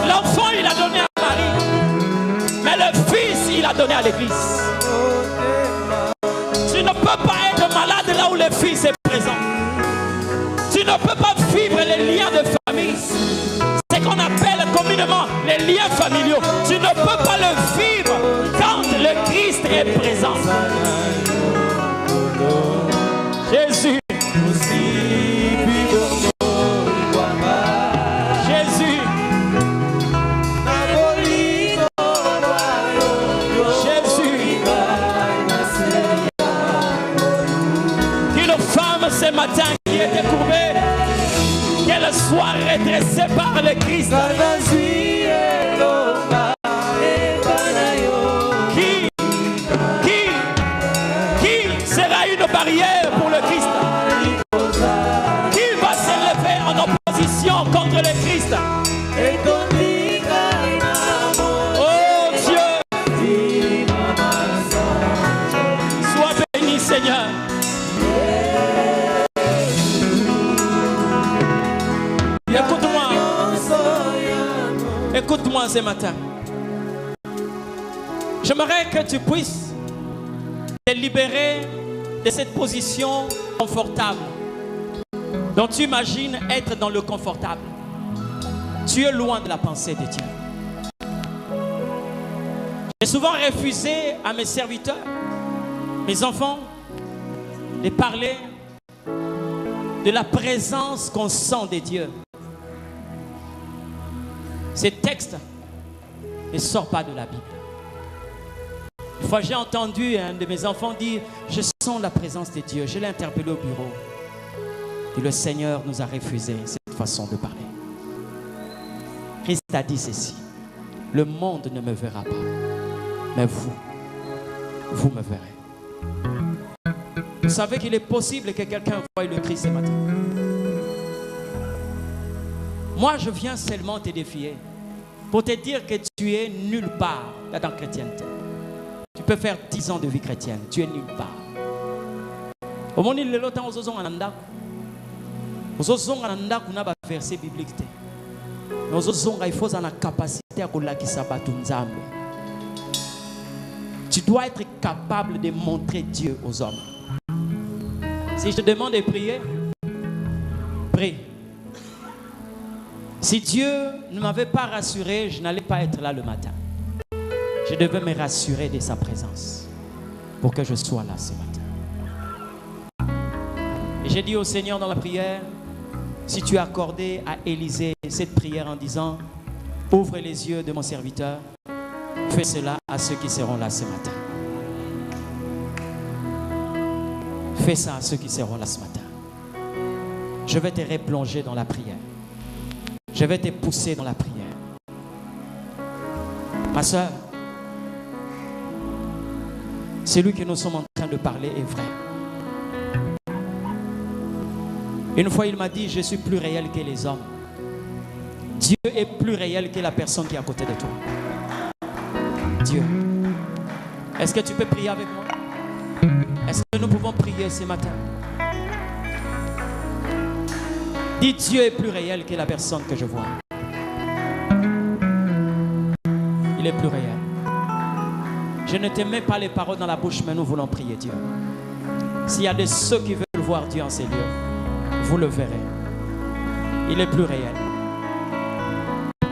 L'enfant, il a donné à Marie, mais le fils, il a donné à l'église. Tu ne peux pas être malade là où le fils est présent. Tu ne peux pas vivre les liens de famille, ce qu'on appelle communément les liens familiaux. Tu ne peux pas le vivre quand le Christ est présent. Jésus. Jésus. Jésus. Qu'une femme ce matin qui était courbée, qu'elle soit redressée par le Christ. Qui sera une barrière pour le Christ? Qui va s'élever en opposition contre le Christ? Oh Dieu, sois béni Seigneur. Écoute-moi. Écoute-moi ce matin. J'aimerais que tu puisses te libérer de cette position confortable dont tu imagines être dans le confortable. Tu es loin de la pensée de Dieu. J'ai souvent refusé à mes serviteurs, mes enfants, de parler de la présence qu'on sent de Dieu. Ces textes ne sortent pas de la Bible. Une fois, j'ai entendu un de mes enfants dire « Je sens la présence de Dieu ». Je l'ai interpellé au bureau. Et le Seigneur nous a refusé cette façon de parler. Christ a dit ceci: « Le monde ne me verra pas, mais vous me verrez. » Vous savez qu'il est possible que quelqu'un voie le Christ ce matin. Moi, je viens seulement te défier pour te dire que tu es nulle part dans la chrétienté. Tu peux faire 10 ans de vie chrétienne, tu es nulle part. Au moment où il est là, on se ananda. On se ananda qu'on a un verset biblique. Mais on se il faut avoir la capacité à la nzambe. Tu dois être capable de montrer Dieu aux hommes. Si je te demande de prier, prie. Si Dieu ne m'avait pas rassuré, je n'allais pas être là le matin. Je devais me rassurer de sa présence pour que je sois là ce matin. Et j'ai dit au Seigneur dans la prière, si tu as accordé à Élisée cette prière en disant, ouvre les yeux de mon serviteur, fais cela à ceux qui seront là ce matin. Fais ça à ceux qui seront là ce matin. Je vais te replonger dans la prière. Je vais te pousser dans la prière. Ma soeur, celui que nous sommes en train de parler est vrai. Une fois, il m'a dit, je suis plus réel que les hommes. Dieu est plus réel que la personne qui est à côté de toi. Dieu. Est-ce que tu peux prier avec moi? Est-ce que nous pouvons prier ce matin? Dis, Dieu est plus réel que la personne que je vois. Il est plus réel. Je ne te mets pas les paroles dans la bouche, mais nous voulons prier Dieu. S'il y a de ceux qui veulent voir Dieu en ces lieux, vous le verrez. Il est plus réel.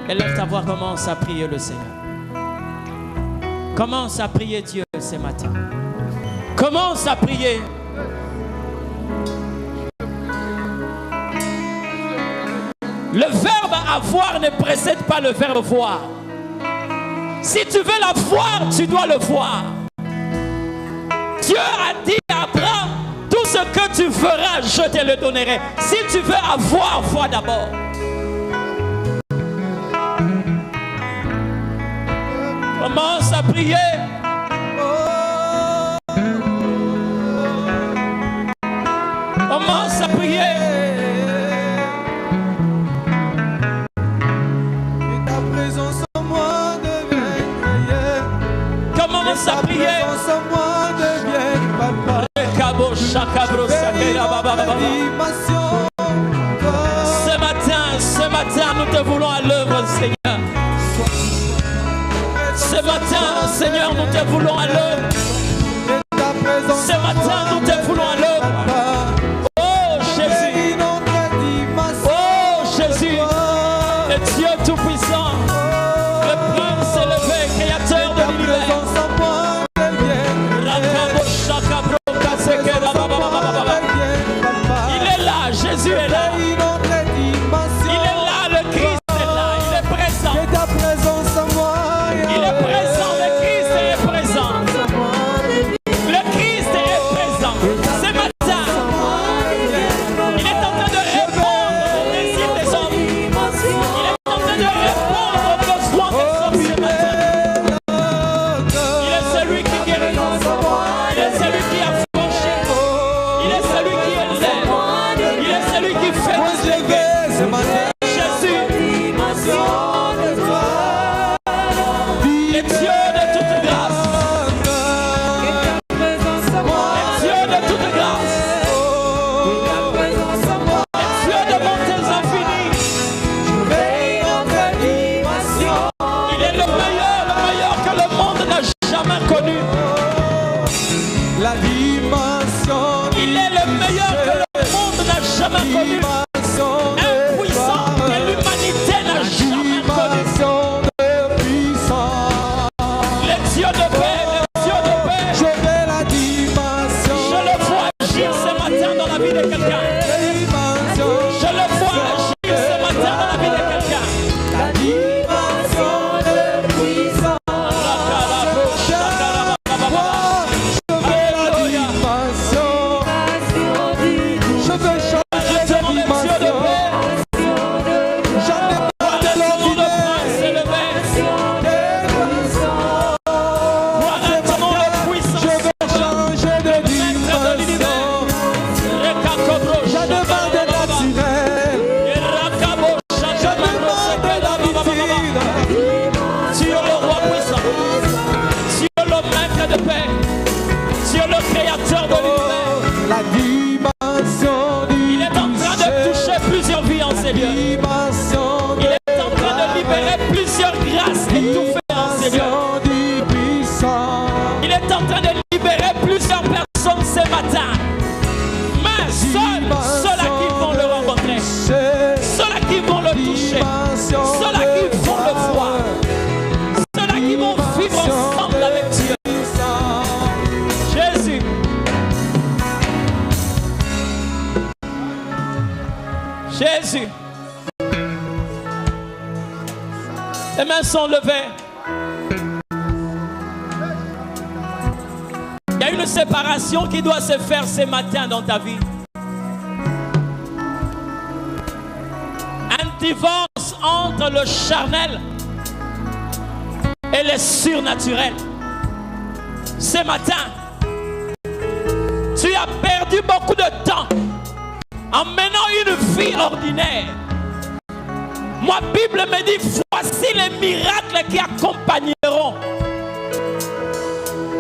Et laisse ta voix, commence à prier le Seigneur. Commence à prier Dieu ce matin. Commence à prier. Le verbe avoir ne précède pas le verbe voir. Si tu veux la voir, tu dois le voir. Dieu a dit à Abraham, tout ce que tu feras, je te le donnerai. Si tu veux avoir, vois d'abord. Commence à prier. Commence à prier. Que ta présence en moi devienne réelle. Commence à prier. Ta présence en moi devienne papa. Ce matin, nous te voulons à l'œuvre, Seigneur. Ce matin, Seigneur, nous te voulons à l'œuvre. Ce matin, nous te voulons à l'œuvre. Oh Jésus. Oh Jésus. Le Dieu Tout-Puissant. Le Prince élevé, créateur de l'univers. Il est là, Jésus est là. Il est là, le Christ est là. Il est présent. Il est présent, le Christ est présent. Le Christ est présent. Ce matin, il est en train de répondre aux désirs des hommes. Il est en train de répondre aux besoins des hommes ce matin. Il est celui qui guérit. Il est celui qui a franchi. Il est celui qui élève. Il est celui qui fait nous lever. Jésus. Les dieux de toute grâce. Les dieux de toute grâce. Les dieux de montées infinies. Il est le meilleur que le monde n'a jamais connu. La dimension. Il est le meilleur que le monde n'a jamais connu. Impuissant que l'humanité n'a jamais connu. De puissance. Les dieux La dimension du Il est en train de toucher plusieurs vies en ces lieux. dimension Il est en train de libérer plusieurs grâces étouffées en ces lieux. du puissant. Il est en train de libérer plusieurs personnes ce matin. Mais ceux-là qui vont le rencontrer, ceux-là qui vont le toucher, ceux-là qui vont le voir, ceux-là qui vont vivre ensemble avec Dieu. Jésus. Jésus. Les mains sont levées. Il y a une séparation qui doit se faire ce matin dans ta vie. Un divorce entre le charnel et le surnaturel. Ce matin, tu as perdu beaucoup de temps en menant une vie ordinaire. Moi, la Bible me dit, voici les miracles qui accompagneront.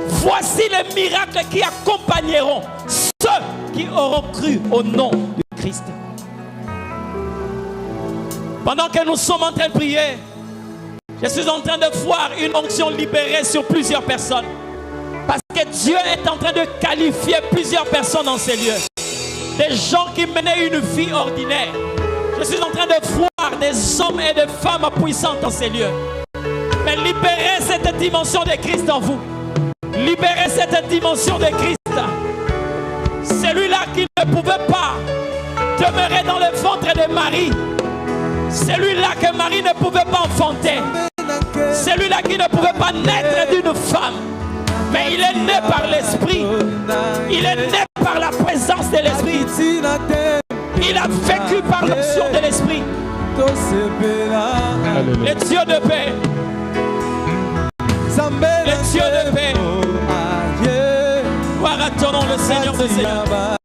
Voici les miracles qui accompagneront ceux qui auront cru au nom de Christ. Pendant que nous sommes en train de prier, je suis en train de voir une onction libérée sur plusieurs personnes. Parce que Dieu est en train de qualifier plusieurs personnes dans ces lieux. Des gens qui menaient une vie ordinaire. Je suis en train de voir des hommes et des femmes puissantes dans ces lieux. Mais libérez cette dimension de Christ en vous. Libérez cette dimension de Christ. Celui-là qui ne pouvait pas demeurer dans le ventre de Marie. Celui-là que Marie ne pouvait pas enfanter. Celui-là qui ne pouvait pas naître d'une femme. Mais il est né par l'Esprit. Il est né par la présence de l'Esprit. Il a vécu par l'onction de l'Esprit. Le Dieu de paix. Le Dieu de paix. Gloire à ton nom, le Seigneur de Seigneurs.